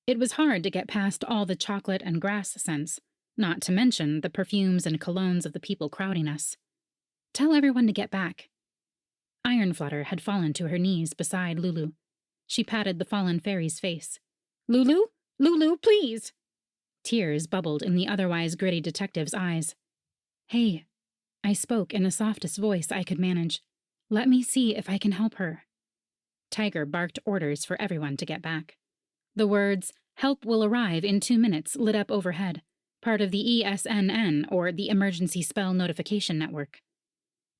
It was hard to get past all the chocolate and grass scents, not to mention the perfumes and colognes of the people crowding us. "Tell everyone to get back." Ironflutter had fallen to her knees beside Lulu. She patted the fallen fairy's face. "Lulu? Lulu, please!" Tears bubbled in the otherwise gritty detective's eyes. "Hey," I spoke in the softest voice I could manage. "Let me see if I can help her." Tiger barked orders for everyone to get back. The words, "Help will arrive in 2 minutes," lit up overhead, part of the ESNN, or the Emergency Spell Notification Network.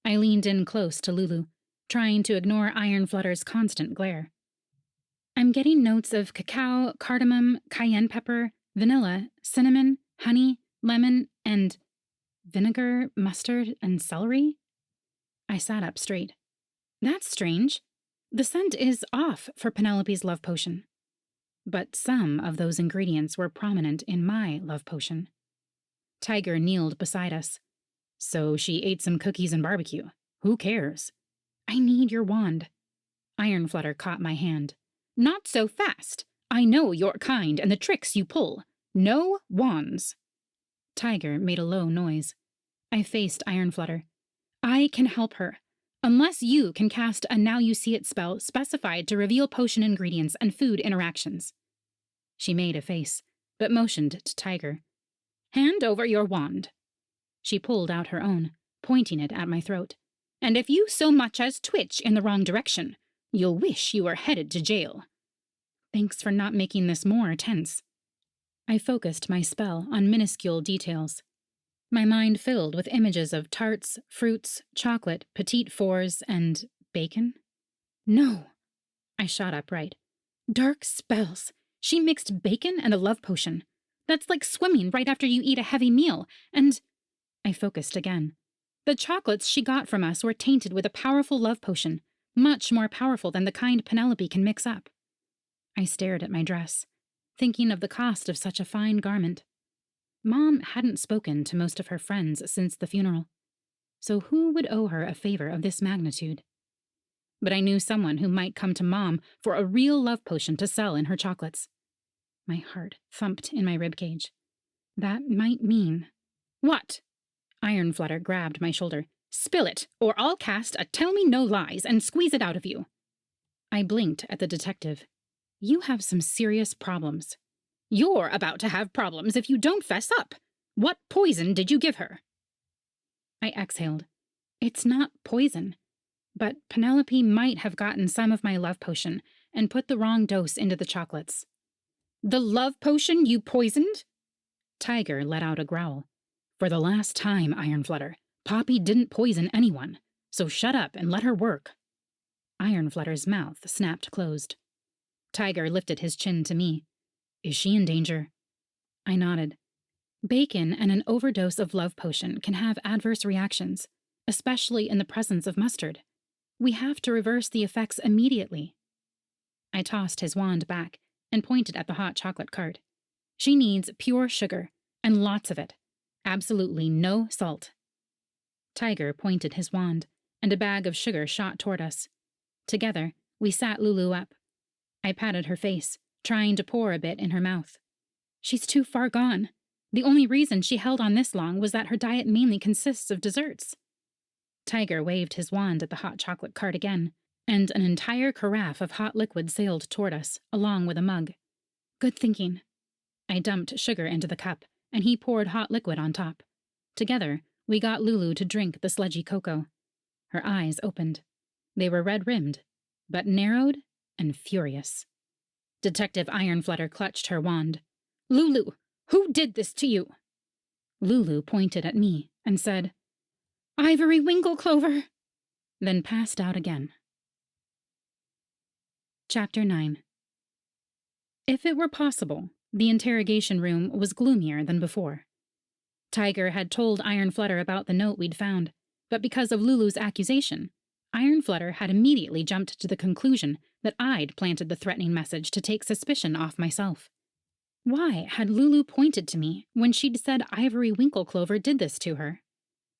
I leaned in close to Lulu, trying to ignore Ironflutter's constant glare. "I'm getting notes of cacao, cardamom, cayenne pepper, vanilla, cinnamon, honey, lemon, and vinegar, mustard, and celery." I sat up straight. "That's strange. The scent is off for Penelope's love potion." But some of those ingredients were prominent in my love potion. Tiger kneeled beside us. So she ate some cookies and barbecue. Who cares? I need your wand. Ironflutter caught my hand. Not so fast. I know your kind and the tricks you pull. No wands. Tiger made a low noise. I faced Ironflutter. I can help her. Unless you can cast a Now You See It spell specified to reveal potion ingredients and food interactions. She made a face, but motioned to Tiger. Hand over your wand. She pulled out her own, pointing it at my throat. And if you so much as twitch in the wrong direction, you'll wish you were headed to jail. Thanks for not making this more tense. I focused my spell on minuscule details. My mind filled with images of tarts, fruits, chocolate, petite fours, and bacon. No. I shot upright. Dark spells. She mixed bacon and a love potion. That's like swimming right after you eat a heavy meal, and... I focused again. The chocolates she got from us were tainted with a powerful love potion, much more powerful than the kind Penelope can mix up. I stared at my dress, thinking of the cost of such a fine garment. Mom hadn't spoken to most of her friends since the funeral, so who would owe her a favor of this magnitude? But I knew someone who might come to Mom for a real love potion to sell in her chocolates. My heart thumped in my ribcage. That might mean... What? Ironflutter grabbed my shoulder. Spill it, or I'll cast a Tell Me No Lies and squeeze it out of you. I blinked at the detective. You have some serious problems. You're about to have problems if you don't fess up. What poison did you give her? I exhaled. It's not poison, but Penelope might have gotten some of my love potion and put the wrong dose into the chocolates. The love potion you poisoned? Tiger let out a growl. For the last time, Ironflutter, Poppy didn't poison anyone, so shut up and let her work. Ironflutter's mouth snapped closed. Tiger lifted his chin to me. Is she in danger? I nodded. Bacon and an overdose of love potion can have adverse reactions, especially in the presence of mustard. We have to reverse the effects immediately. I tossed his wand back and pointed at the hot chocolate cart. She needs pure sugar, and lots of it. Absolutely no salt. Tiger pointed his wand, and a bag of sugar shot toward us. Together, we sat Lulu up. I patted her face, trying to pour a bit in her mouth. She's too far gone. The only reason she held on this long was that her diet mainly consists of desserts. Tiger waved his wand at the hot chocolate cart again, and an entire carafe of hot liquid sailed toward us, along with a mug. Good thinking. I dumped sugar into the cup, and he poured hot liquid on top. Together, we got Lulu to drink the sludgy cocoa. Her eyes opened. They were red-rimmed, but narrowed and furious. Detective Ironflutter clutched her wand. Lulu, who did this to you? Lulu pointed at me and said, Ivory Winkleclover, then passed out again. Chapter 9. If it were possible, the interrogation room was gloomier than before. Tiger had told Ironflutter about the note we'd found, but because of Lulu's accusation, Ironflutter had immediately jumped to the conclusion that I'd planted the threatening message to take suspicion off myself. Why had Lulu pointed to me when she'd said Ivory Winkleclover did this to her?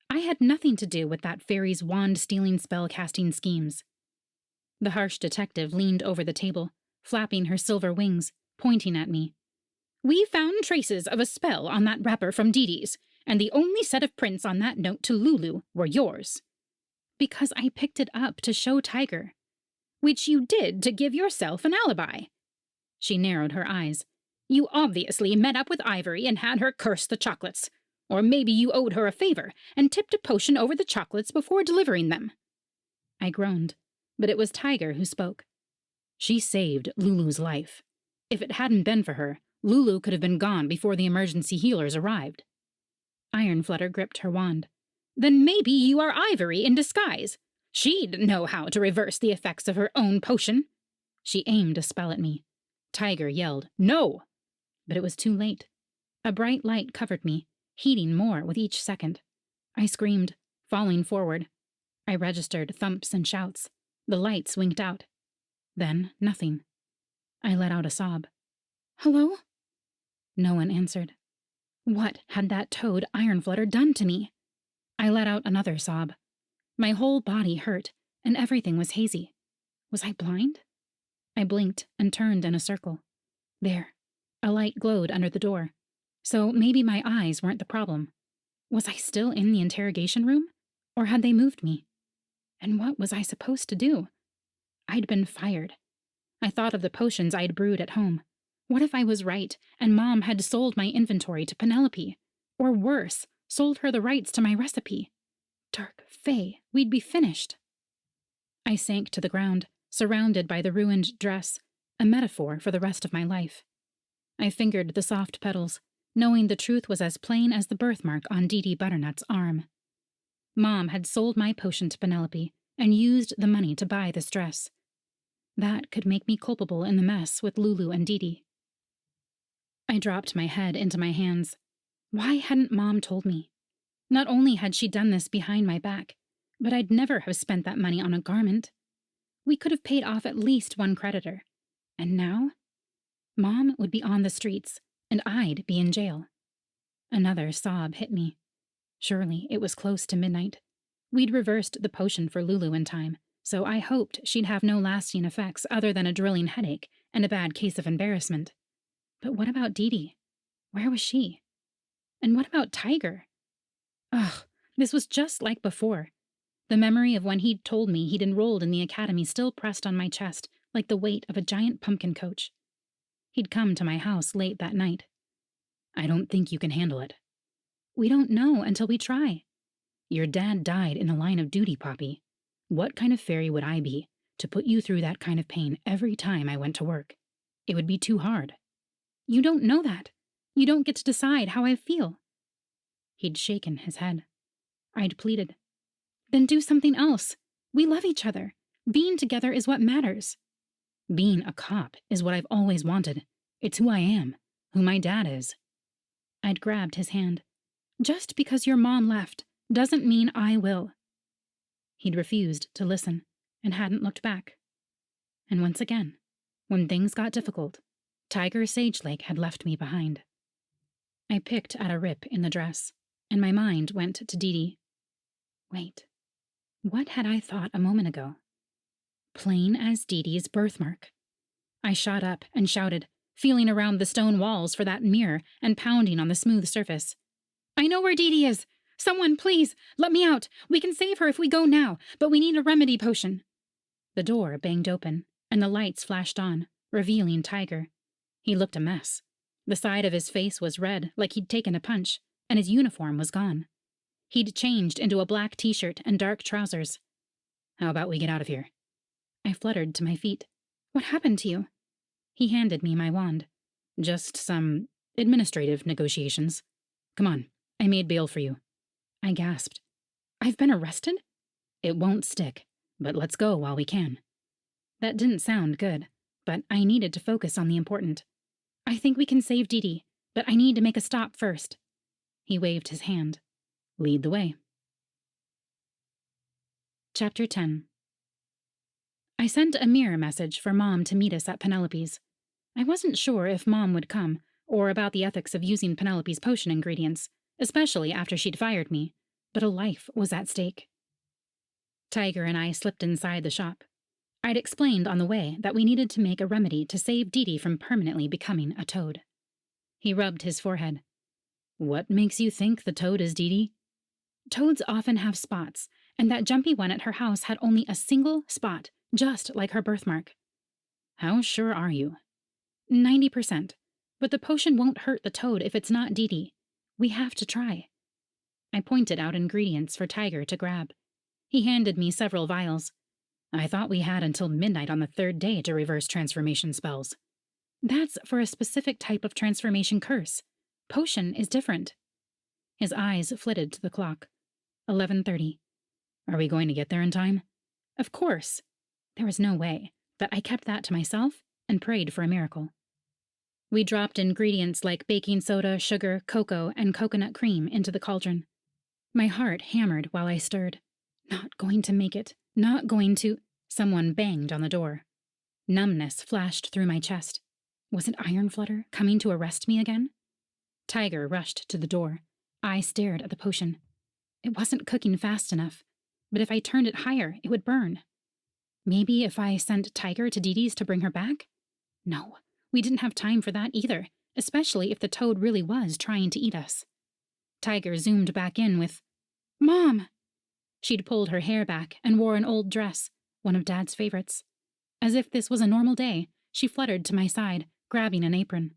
I had nothing to do with that fairy's wand-stealing spell-casting schemes. The harsh detective leaned over the table, flapping her silver wings, pointing at me. We found traces of a spell on that wrapper from Dee Dee's, and the only set of prints on that note to Lulu were yours. Because I picked it up to show Tiger. Which you did to give yourself an alibi. She narrowed her eyes. You obviously met up with Ivory and had her curse the chocolates. Or maybe you owed her a favor and tipped a potion over the chocolates before delivering them. I groaned, but it was Tiger who spoke. She saved Lulu's life. If it hadn't been for her, Lulu could have been gone before the emergency healers arrived. Ironflutter gripped her wand. Then maybe you are Ivory in disguise. She'd know how to reverse the effects of her own potion. She aimed a spell at me. Tiger yelled, No! But it was too late. A bright light covered me, heating more with each second. I screamed, falling forward. I registered thumps and shouts. The lights winked out. Then nothing. I let out a sob. Hello? No one answered. What had that toad Ironflutter done to me? I let out another sob. My whole body hurt, and everything was hazy. Was I blind? I blinked and turned in a circle. There. A light glowed under the door. So maybe my eyes weren't the problem. Was I still in the interrogation room? Or had they moved me? And what was I supposed to do? I'd been fired. I thought of the potions I'd brewed at home. What if I was right, and Mom had sold my inventory to Penelope? Or worse, sold her the rights to my recipe? Dark Fae, we'd be finished. I sank to the ground, surrounded by the ruined dress, a metaphor for the rest of my life. I fingered the soft petals, knowing the truth was as plain as the birthmark on Dee Dee Butternut's arm. Mom had sold my potion to Penelope and used the money to buy this dress. That could make me culpable in the mess with Lulu and Dee Dee. I dropped my head into my hands. Why hadn't Mom told me? Not only had she done this behind my back, but I'd never have spent that money on a garment. We could have paid off at least one creditor. And now? Mom would be on the streets, and I'd be in jail. Another sob hit me. Surely it was close to midnight. We'd reversed the potion for Lulu in time, so I hoped she'd have no lasting effects other than a drilling headache and a bad case of embarrassment. But what about Dee Dee? Where was she? And what about Tiger? Ugh, this was just like before. The memory of when he'd told me he'd enrolled in the academy still pressed on my chest like the weight of a giant pumpkin coach. He'd come to my house late that night. I don't think you can handle it. We don't know until we try. Your dad died in the line of duty, Poppy. What kind of fairy would I be to put you through that kind of pain every time I went to work? It would be too hard. You don't know that. You don't get to decide how I feel. He'd shaken his head. I'd pleaded. Then do something else. We love each other. Being together is what matters. Being a cop is what I've always wanted. It's who I am, who my dad is. I'd grabbed his hand. Just because your mom left doesn't mean I will. He'd refused to listen and hadn't looked back. And once again, when things got difficult, Tiger Sagelake had left me behind. I picked at a rip in the dress, and my mind went to Dee Dee. Wait, what had I thought a moment ago? Plain as Dee Dee's birthmark. I shot up and shouted, feeling around the stone walls for that mirror and pounding on the smooth surface. I know where Dee Dee is! Someone, please, let me out! We can save her if we go now, but we need a remedy potion. The door banged open, and the lights flashed on, revealing Tiger. He looked a mess. The side of his face was red, like he'd taken a punch, and his uniform was gone. He'd changed into a black t-shirt and dark trousers. How about we get out of here? I fluttered to my feet. What happened to you? He handed me my wand. Just some administrative negotiations. Come on, I made bail for you. I gasped. I've been arrested? It won't stick, but let's go while we can. That didn't sound good, but I needed to focus on the important. I think we can save Dee Dee, but I need to make a stop first. He waved his hand. Lead the way. Chapter 10. I sent a mirror message for Mom to meet us at Penelope's. I wasn't sure if Mom would come, or about the ethics of using Penelope's potion ingredients, especially after she'd fired me, but a life was at stake. Tiger and I slipped inside the shop. I'd explained on the way that we needed to make a remedy to save Dee Dee from permanently becoming a toad. He rubbed his forehead. What makes you think the toad is Dee Dee? Toads often have spots, and that jumpy one at her house had only a single spot, just like her birthmark. How sure are you? 90%. But the potion won't hurt the toad if it's not Dee Dee. We have to try. I pointed out ingredients for Tiger to grab. He handed me several vials. I thought we had until midnight on the third day to reverse transformation spells. That's for a specific type of transformation curse. Potion is different. His eyes flitted to the clock. 11:30. Are we going to get there in time? Of course. There was no way, but I kept that to myself and prayed for a miracle. We dropped ingredients like baking soda, sugar, cocoa, and coconut cream into the cauldron. My heart hammered while I stirred. Not going to make it. Not going to... Someone banged on the door. Numbness flashed through my chest. Was it Ironflutter coming to arrest me again? Tiger rushed to the door. I stared at the potion. It wasn't cooking fast enough, but if I turned it higher, it would burn. Maybe if I sent Tiger to Dee Dee's to bring her back? No, we didn't have time for that either, especially if the toad really was trying to eat us. Tiger zoomed back in with, "Mom!" She'd pulled her hair back and wore an old dress, one of Dad's favorites. As if this was a normal day, she fluttered to my side, grabbing an apron.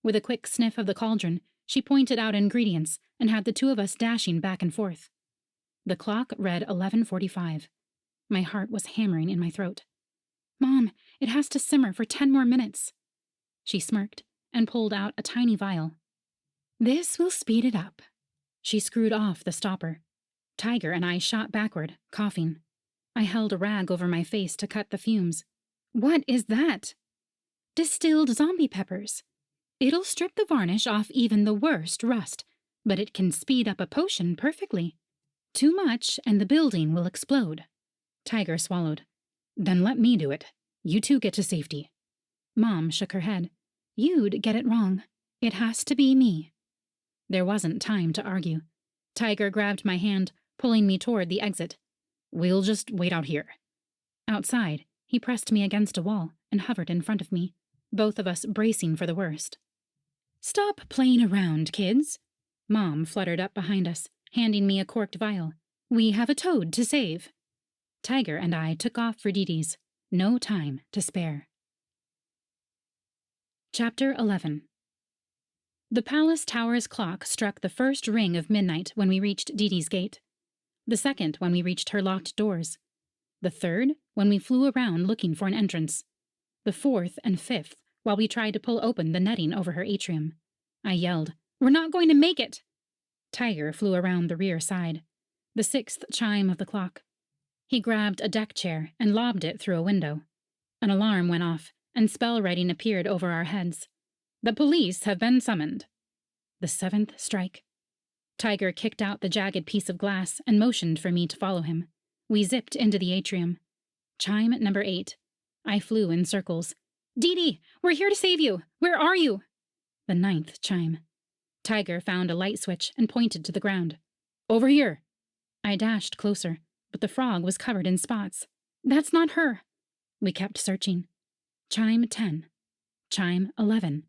With a quick sniff of the cauldron, she pointed out ingredients and had the two of us dashing back and forth. The clock read 11:45. My heart was hammering in my throat. "Mom, it has to simmer for 10 more minutes." She smirked and pulled out a tiny vial. "This will speed it up." She screwed off the stopper. Tiger and I shot backward, coughing. I held a rag over my face to cut the fumes. "What is that?" "Distilled zombie peppers. It'll strip the varnish off even the worst rust, but it can speed up a potion perfectly. Too much and the building will explode." Tiger swallowed. "Then let me do it. You two get to safety." Mom shook her head. "You'd get it wrong. It has to be me." There wasn't time to argue. Tiger grabbed my hand, pulling me toward the exit. "We'll just wait out here." Outside, he pressed me against a wall and hovered in front of me, both of us bracing for the worst. "Stop playing around, kids." Mom fluttered up behind us, handing me a corked vial. "We have a toad to save." Tiger and I took off for Dee Dee's. No time to spare. Chapter 11. The palace tower's clock struck the first ring of midnight when we reached Dee Dee's gate. The second when we reached her locked doors. The third when we flew around looking for an entrance. The fourth and fifth while we tried to pull open the netting over her atrium. I yelled, "We're not going to make it!" Tiger flew around the rear side. The sixth chime of the clock. He grabbed a deck chair and lobbed it through a window. An alarm went off, and spell writing appeared over our heads. "The police have been summoned." The seventh strike. Tiger kicked out the jagged piece of glass and motioned for me to follow him. We zipped into the atrium. Chime number 8. I flew in circles. "Dee Dee, we're here to save you! Where are you?" The 9th chime. Tiger found a light switch and pointed to the ground. "Over here." I dashed closer, but the frog was covered in spots. "That's not her." We kept searching. Chime 10. Chime 11.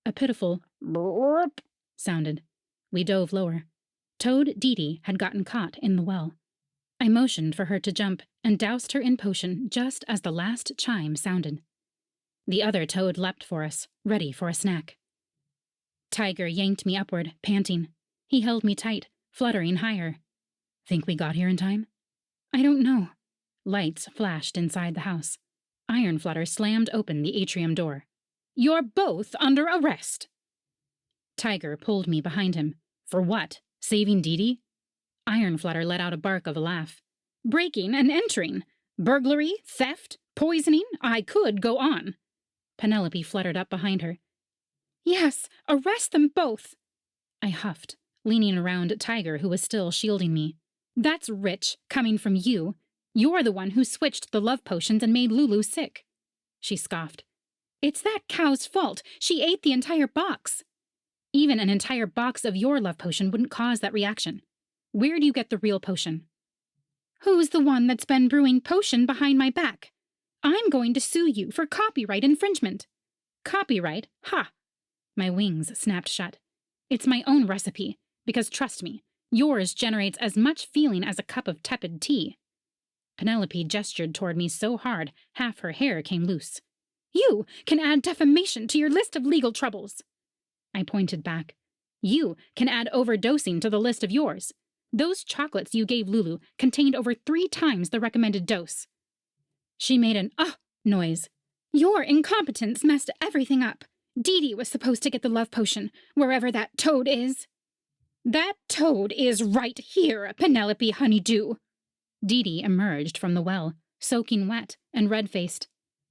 A pitiful "blurp" sounded. We dove lower. Toad Dee Dee had gotten caught in the well. I motioned for her to jump and doused her in potion just as the last chime sounded. The other toad leapt for us, ready for a snack. Tiger yanked me upward, panting. He held me tight, fluttering higher. "Think we got here in time?" "I don't know." Lights flashed inside the house. Ironflutter slammed open the atrium door. "You're both under arrest." Tiger pulled me behind him. "For what? Saving Dee Dee?" Ironflutter let out a bark of a laugh. "Breaking and entering. Burglary, theft, poisoning. I could go on." Penelope fluttered up behind her. "Yes, arrest them both." I huffed, leaning around Tiger, who was still shielding me. "That's rich, coming from you. You're the one who switched the love potions and made Lulu sick." She scoffed. "It's that cow's fault. She ate the entire box." "Even an entire box of your love potion wouldn't cause that reaction. Where do you get the real potion?" "Who's the one that's been brewing potion behind my back? I'm going to sue you for copyright infringement." "Copyright? Ha!" My wings snapped shut. "It's my own recipe, because trust me, yours generates as much feeling as a cup of tepid tea." Penelope gestured toward me so hard, half her hair came loose. "You can add defamation to your list of legal troubles." I pointed back. "You can add overdosing to the list of yours. Those chocolates you gave Lulu contained over 3 times the recommended dose." She made an noise. "Your incompetence messed everything up. Dee Dee was supposed to get the love potion, wherever that toad is." "That toad is right here, Penelope Honeydew." Dee Dee emerged from the well, soaking wet and red-faced.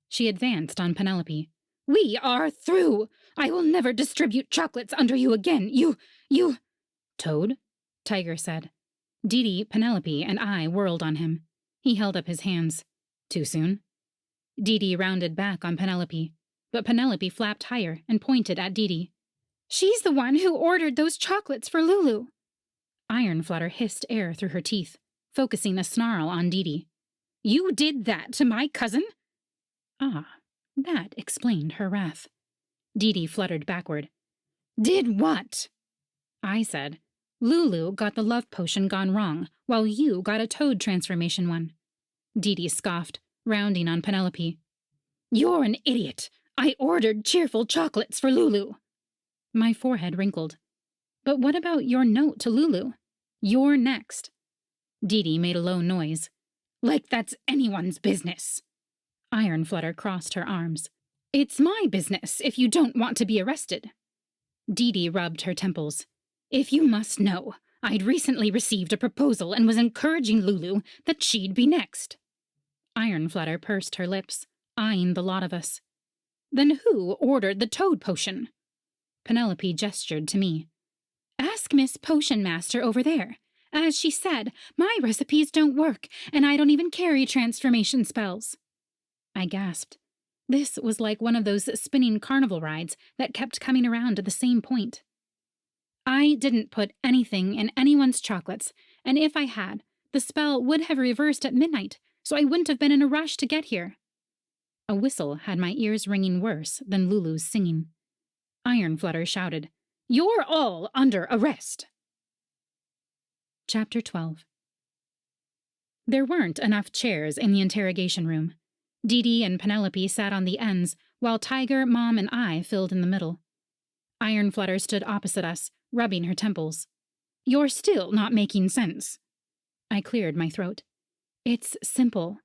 She advanced on Penelope. "We are through. I will never distribute chocolates under you again. You... "Toad?" Tiger said. Dee Dee, Penelope, and I whirled on him. He held up his hands. "Too soon?" Dee Dee rounded back on Penelope. But Penelope flapped higher and pointed at Didi. "She's the one who ordered those chocolates for Lulu." Ironflutter hissed air through her teeth, focusing a snarl on Didi. "You did that to my cousin?" Ah, that explained her wrath. Didi fluttered backward. "Did what?" I said, "Lulu got the love potion gone wrong, while you got a toad transformation one." Didi scoffed, rounding on Penelope. "You're an idiot. I ordered cheerful chocolates for Lulu." My forehead wrinkled. "But what about your note to Lulu? You're next." Didi made a low noise. "Like that's anyone's business." Ironflutter crossed her arms. "It's my business if you don't want to be arrested." Didi rubbed her temples. "If you must know, I'd recently received a proposal and was encouraging Lulu that she'd be next." Ironflutter pursed her lips, eyeing the lot of us. "Then who ordered the toad potion?" Penelope gestured to me. "Ask Miss Potion Master over there. As she said, my recipes don't work, and I don't even carry transformation spells." I gasped. This was like one of those spinning carnival rides that kept coming around to the same point. "I didn't put anything in anyone's chocolates, and if I had, the spell would have reversed at midnight, so I wouldn't have been in a rush to get here." A whistle had my ears ringing worse than Lulu's singing. Ironflutter shouted, "You're all under arrest!" Chapter 12. There weren't enough chairs in the interrogation room. Didi and Penelope sat on the ends, while Tiger, Mom, and I filled in the middle. Ironflutter stood opposite us, rubbing her temples. "You're still not making sense." I cleared my throat. "It's simple.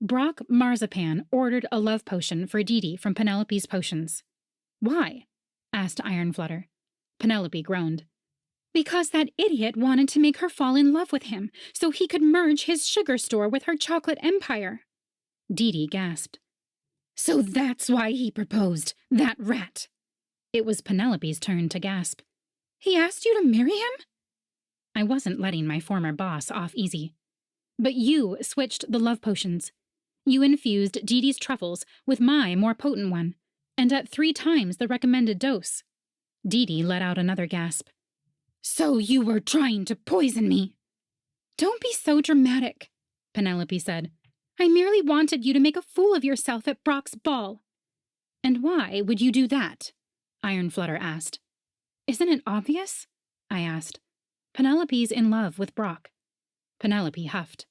Brock Marzipan ordered a love potion for Didi from Penelope's potions." "Why?" asked Ironflutter. Penelope groaned. "Because that idiot wanted to make her fall in love with him, so he could merge his sugar store with her chocolate empire." Didi gasped. "So that's why he proposed, that rat." It was Penelope's turn to gasp. "He asked you to marry him?" I wasn't letting my former boss off easy. "But you switched the love potions. You infused Didi's truffles with my more potent one, and at 3 times the recommended dose." Didi let out another gasp. "So you were trying to poison me?" "Don't be so dramatic," Penelope said. "I merely wanted you to make a fool of yourself at Brock's ball." "And why would you do that?" Ironflutter asked. "Isn't it obvious?" I asked. "Penelope's in love with Brock." Penelope huffed.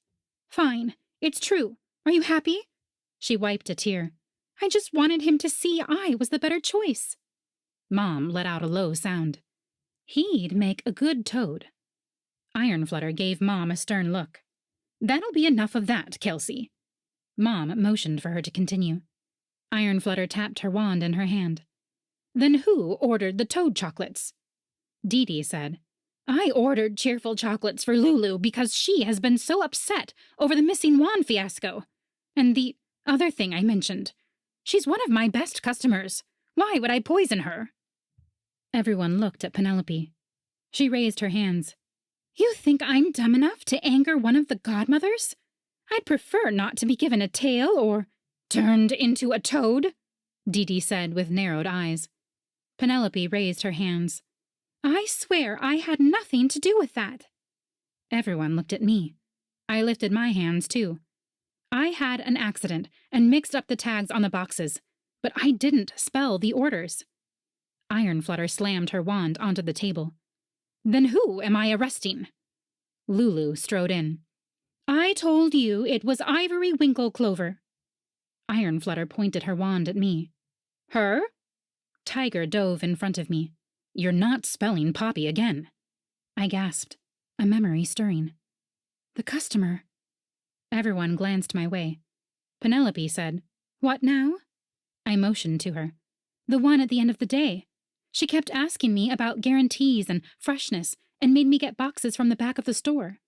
"Fine, it's true. Are you happy?" She wiped a tear. "I just wanted him to see I was the better choice." Mom let out a low sound. "He'd make a good toad." Ironflutter gave Mom a stern look. "That'll be enough of that, Kelsey." Mom motioned for her to continue. Ironflutter tapped her wand in her hand. "Then who ordered the toad chocolates?" Didi said, "I ordered cheerful chocolates for Lulu because she has been so upset over the missing wand fiasco. And the other thing I mentioned. She's one of my best customers. Why would I poison her?" Everyone looked at Penelope. She raised her hands. "You think I'm dumb enough to anger one of the godmothers? I'd prefer not to be given a tail or turned into a toad," Didi said with narrowed eyes. Penelope raised her hands. "I swear I had nothing to do with that." Everyone looked at me. I lifted my hands, too. "I had an accident and mixed up the tags on the boxes, but I didn't spell the orders." Ironflutter slammed her wand onto the table. "Then who am I arresting?" Lulu strode in. "I told you it was Ivory Winkle Clover." Ironflutter pointed her wand at me. "Her?" Tiger dove in front of me. "You're not spelling Poppy again." I gasped, a memory stirring. "The customer." Everyone glanced my way. Penelope said, "What now?" I motioned to her. "The one at the end of the day. She kept asking me about guarantees and freshness and made me get boxes from the back of the store."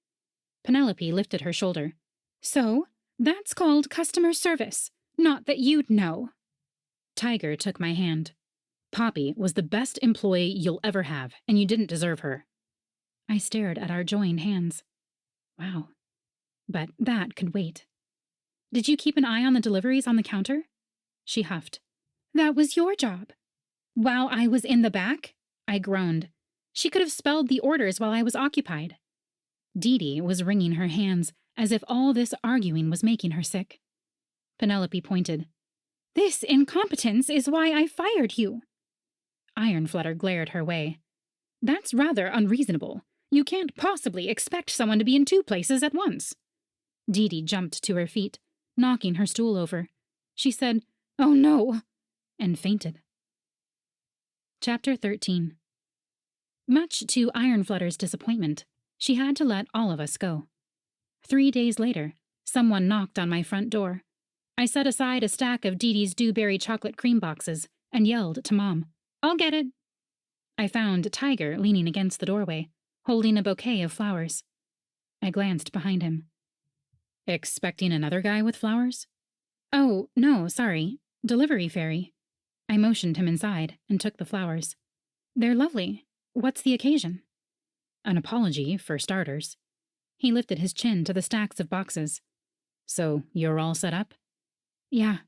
Penelope lifted her shoulder. "So, that's called customer service. Not that you'd know." Tiger took my hand. "Poppy was the best employee you'll ever have, and you didn't deserve her." I stared at our joined hands. Wow. But that could wait. "Did you keep an eye on the deliveries on the counter?" She huffed. That was your job. While I was in the back? I groaned. She could have spelled the orders while I was occupied. Dee was wringing her hands as if all this arguing was making her sick. Penelope pointed. This incompetence is why I fired you. Ironflutter glared her way. That's rather unreasonable. You can't possibly expect someone to be in two places at once. Dee jumped to her feet, knocking her stool over. She said, "Oh no," and fainted. Chapter 13. Much to Ironflutter's disappointment, she had to let all of us go. 3 days later, someone knocked on my front door. I set aside a stack of Dee dewberry chocolate cream boxes and yelled to Mom, "I'll get it." I found Tiger leaning against the doorway, holding a bouquet of flowers. I glanced behind him. Expecting another guy with flowers? Oh, no, sorry. Delivery fairy. I motioned him inside and took the flowers. They're lovely. What's the occasion? An apology, for starters. He lifted his chin to the stacks of boxes. So, you're all set up? Yeah.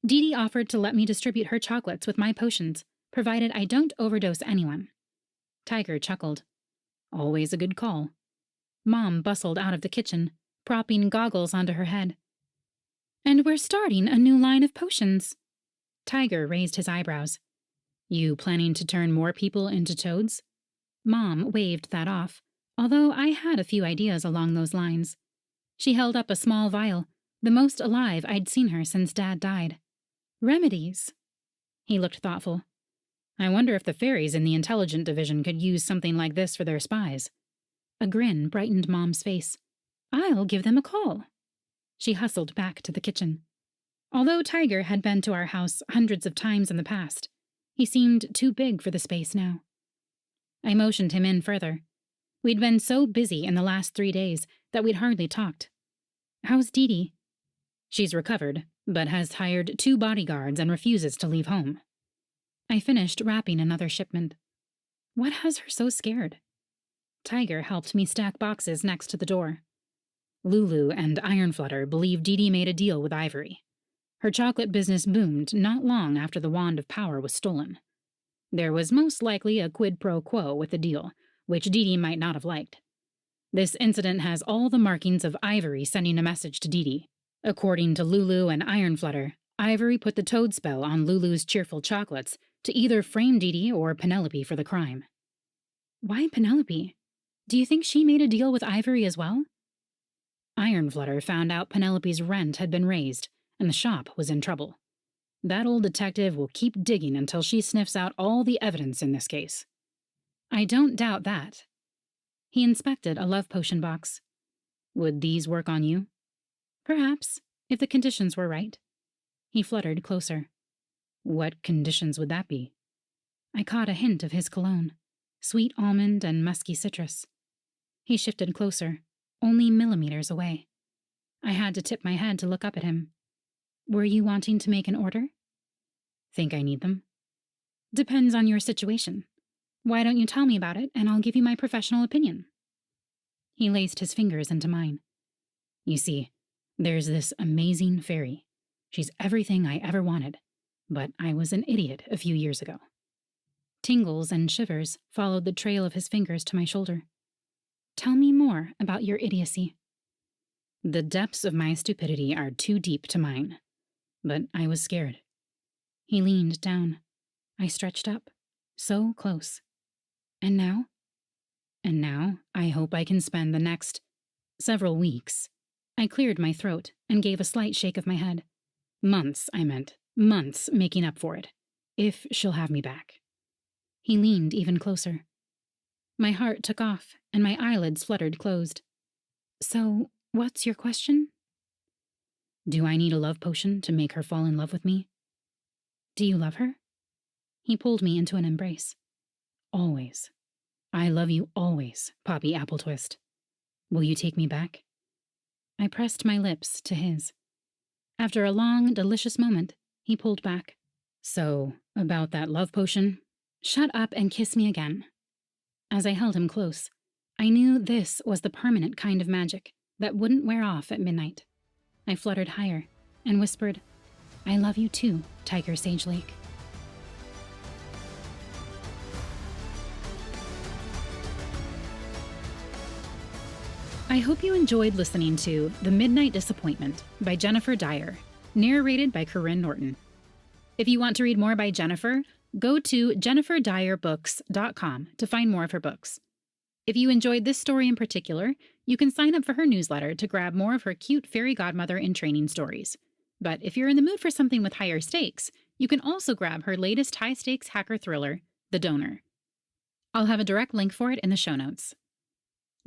Dee offered to let me distribute her chocolates with my potions, provided I don't overdose anyone. Tiger chuckled. Always a good call. Mom bustled out of the kitchen, propping goggles onto her head. And we're starting a new line of potions. Tiger raised his eyebrows. You planning to turn more people into toads? Mom waved that off, although I had a few ideas along those lines. She held up a small vial, the most alive I'd seen her since Dad died. Remedies. He looked thoughtful. I wonder if the fairies in the intelligent division could use something like this for their spies. A grin brightened Mom's face. I'll give them a call. She hustled back to the kitchen. Although Tiger had been to our house hundreds of times in the past, he seemed too big for the space now. I motioned him in further. We'd been so busy in the last 3 days that we'd hardly talked. How's Dee? She's recovered, but has hired 2 bodyguards and refuses to leave home. I finished wrapping another shipment. What has her so scared? Tiger helped me stack boxes next to the door. Lulu and Ironflutter believe Dee made a deal with Ivory. Her chocolate business boomed not long after the Wand of Power was stolen. There was most likely a quid pro quo with the deal, which Dee might not have liked. This incident has all the markings of Ivory sending a message to Dee. According to Lulu and Ironflutter, Ivory put the toad spell on Lulu's cheerful chocolates to either frame Dee or Penelope for the crime. Why Penelope? Do you think she made a deal with Ivory as well? Ironflutter found out Penelope's rent had been raised, and the shop was in trouble. That old detective will keep digging until she sniffs out all the evidence in this case. I don't doubt that. He inspected a love potion box. Would these work on you? Perhaps, if the conditions were right. He fluttered closer. What conditions would that be? I caught a hint of his cologne, sweet almond and musky citrus. He shifted closer, only millimeters away. I had to tip my head to look up at him. Were you wanting to make an order? Think I need them? Depends on your situation. Why don't you tell me about it, and I'll give you my professional opinion. He laced his fingers into mine. You see, there's this amazing fairy. She's everything I ever wanted, but I was an idiot a few years ago. Tingles and shivers followed the trail of his fingers to my shoulder. Tell me more about your idiocy. The depths of my stupidity are too deep to mine, but I was scared. He leaned down. I stretched up, so close. And now? And now I hope I can spend the next several weeks. I cleared my throat and gave a slight shake of my head. Months, I meant. Months making up for it. If she'll have me back. He leaned even closer. My heart took off, and my eyelids fluttered closed. So, what's your question? Do I need a love potion to make her fall in love with me? Do you love her? He pulled me into an embrace. Always. I love you always, Poppy Appletwist. Will you take me back? I pressed my lips to his. After a long, delicious moment, he pulled back. So, about that love potion? Shut up and kiss me again. As I held him close, I knew this was the permanent kind of magic that wouldn't wear off at midnight. I fluttered higher and whispered, I love you too, Tiger Sage Lake. I hope you enjoyed listening to The Midnight Disappointment by Jennifer Dyer, narrated by Karyne Norton. If you want to read more by Jennifer, go to jenniferdyrbooks.com to find more of her books. If you enjoyed this story in particular, you can sign up for her newsletter to grab more of her cute fairy godmother in training stories. But if you're in the mood for something with higher stakes, you can also grab her latest high-stakes hacker thriller, The Donor. I'll have a direct link for it in the show notes.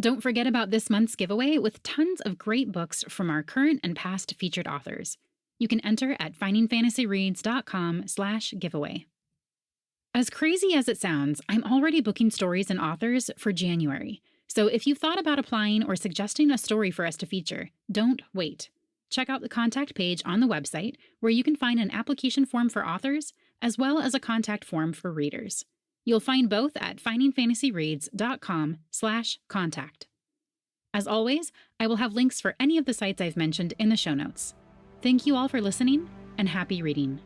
Don't forget about this month's giveaway with tons of great books from our current and past featured authors. You can enter at findingfantasyreads.com/giveaway. As crazy as it sounds, I'm already booking stories and authors for January. So if you've thought about applying or suggesting a story for us to feature, don't wait. Check out the contact page on the website where you can find an application form for authors as well as a contact form for readers. You'll find both at findingfantasyreads.com/contact. As always, I will have links for any of the sites I've mentioned in the show notes. Thank you all for listening, and happy reading.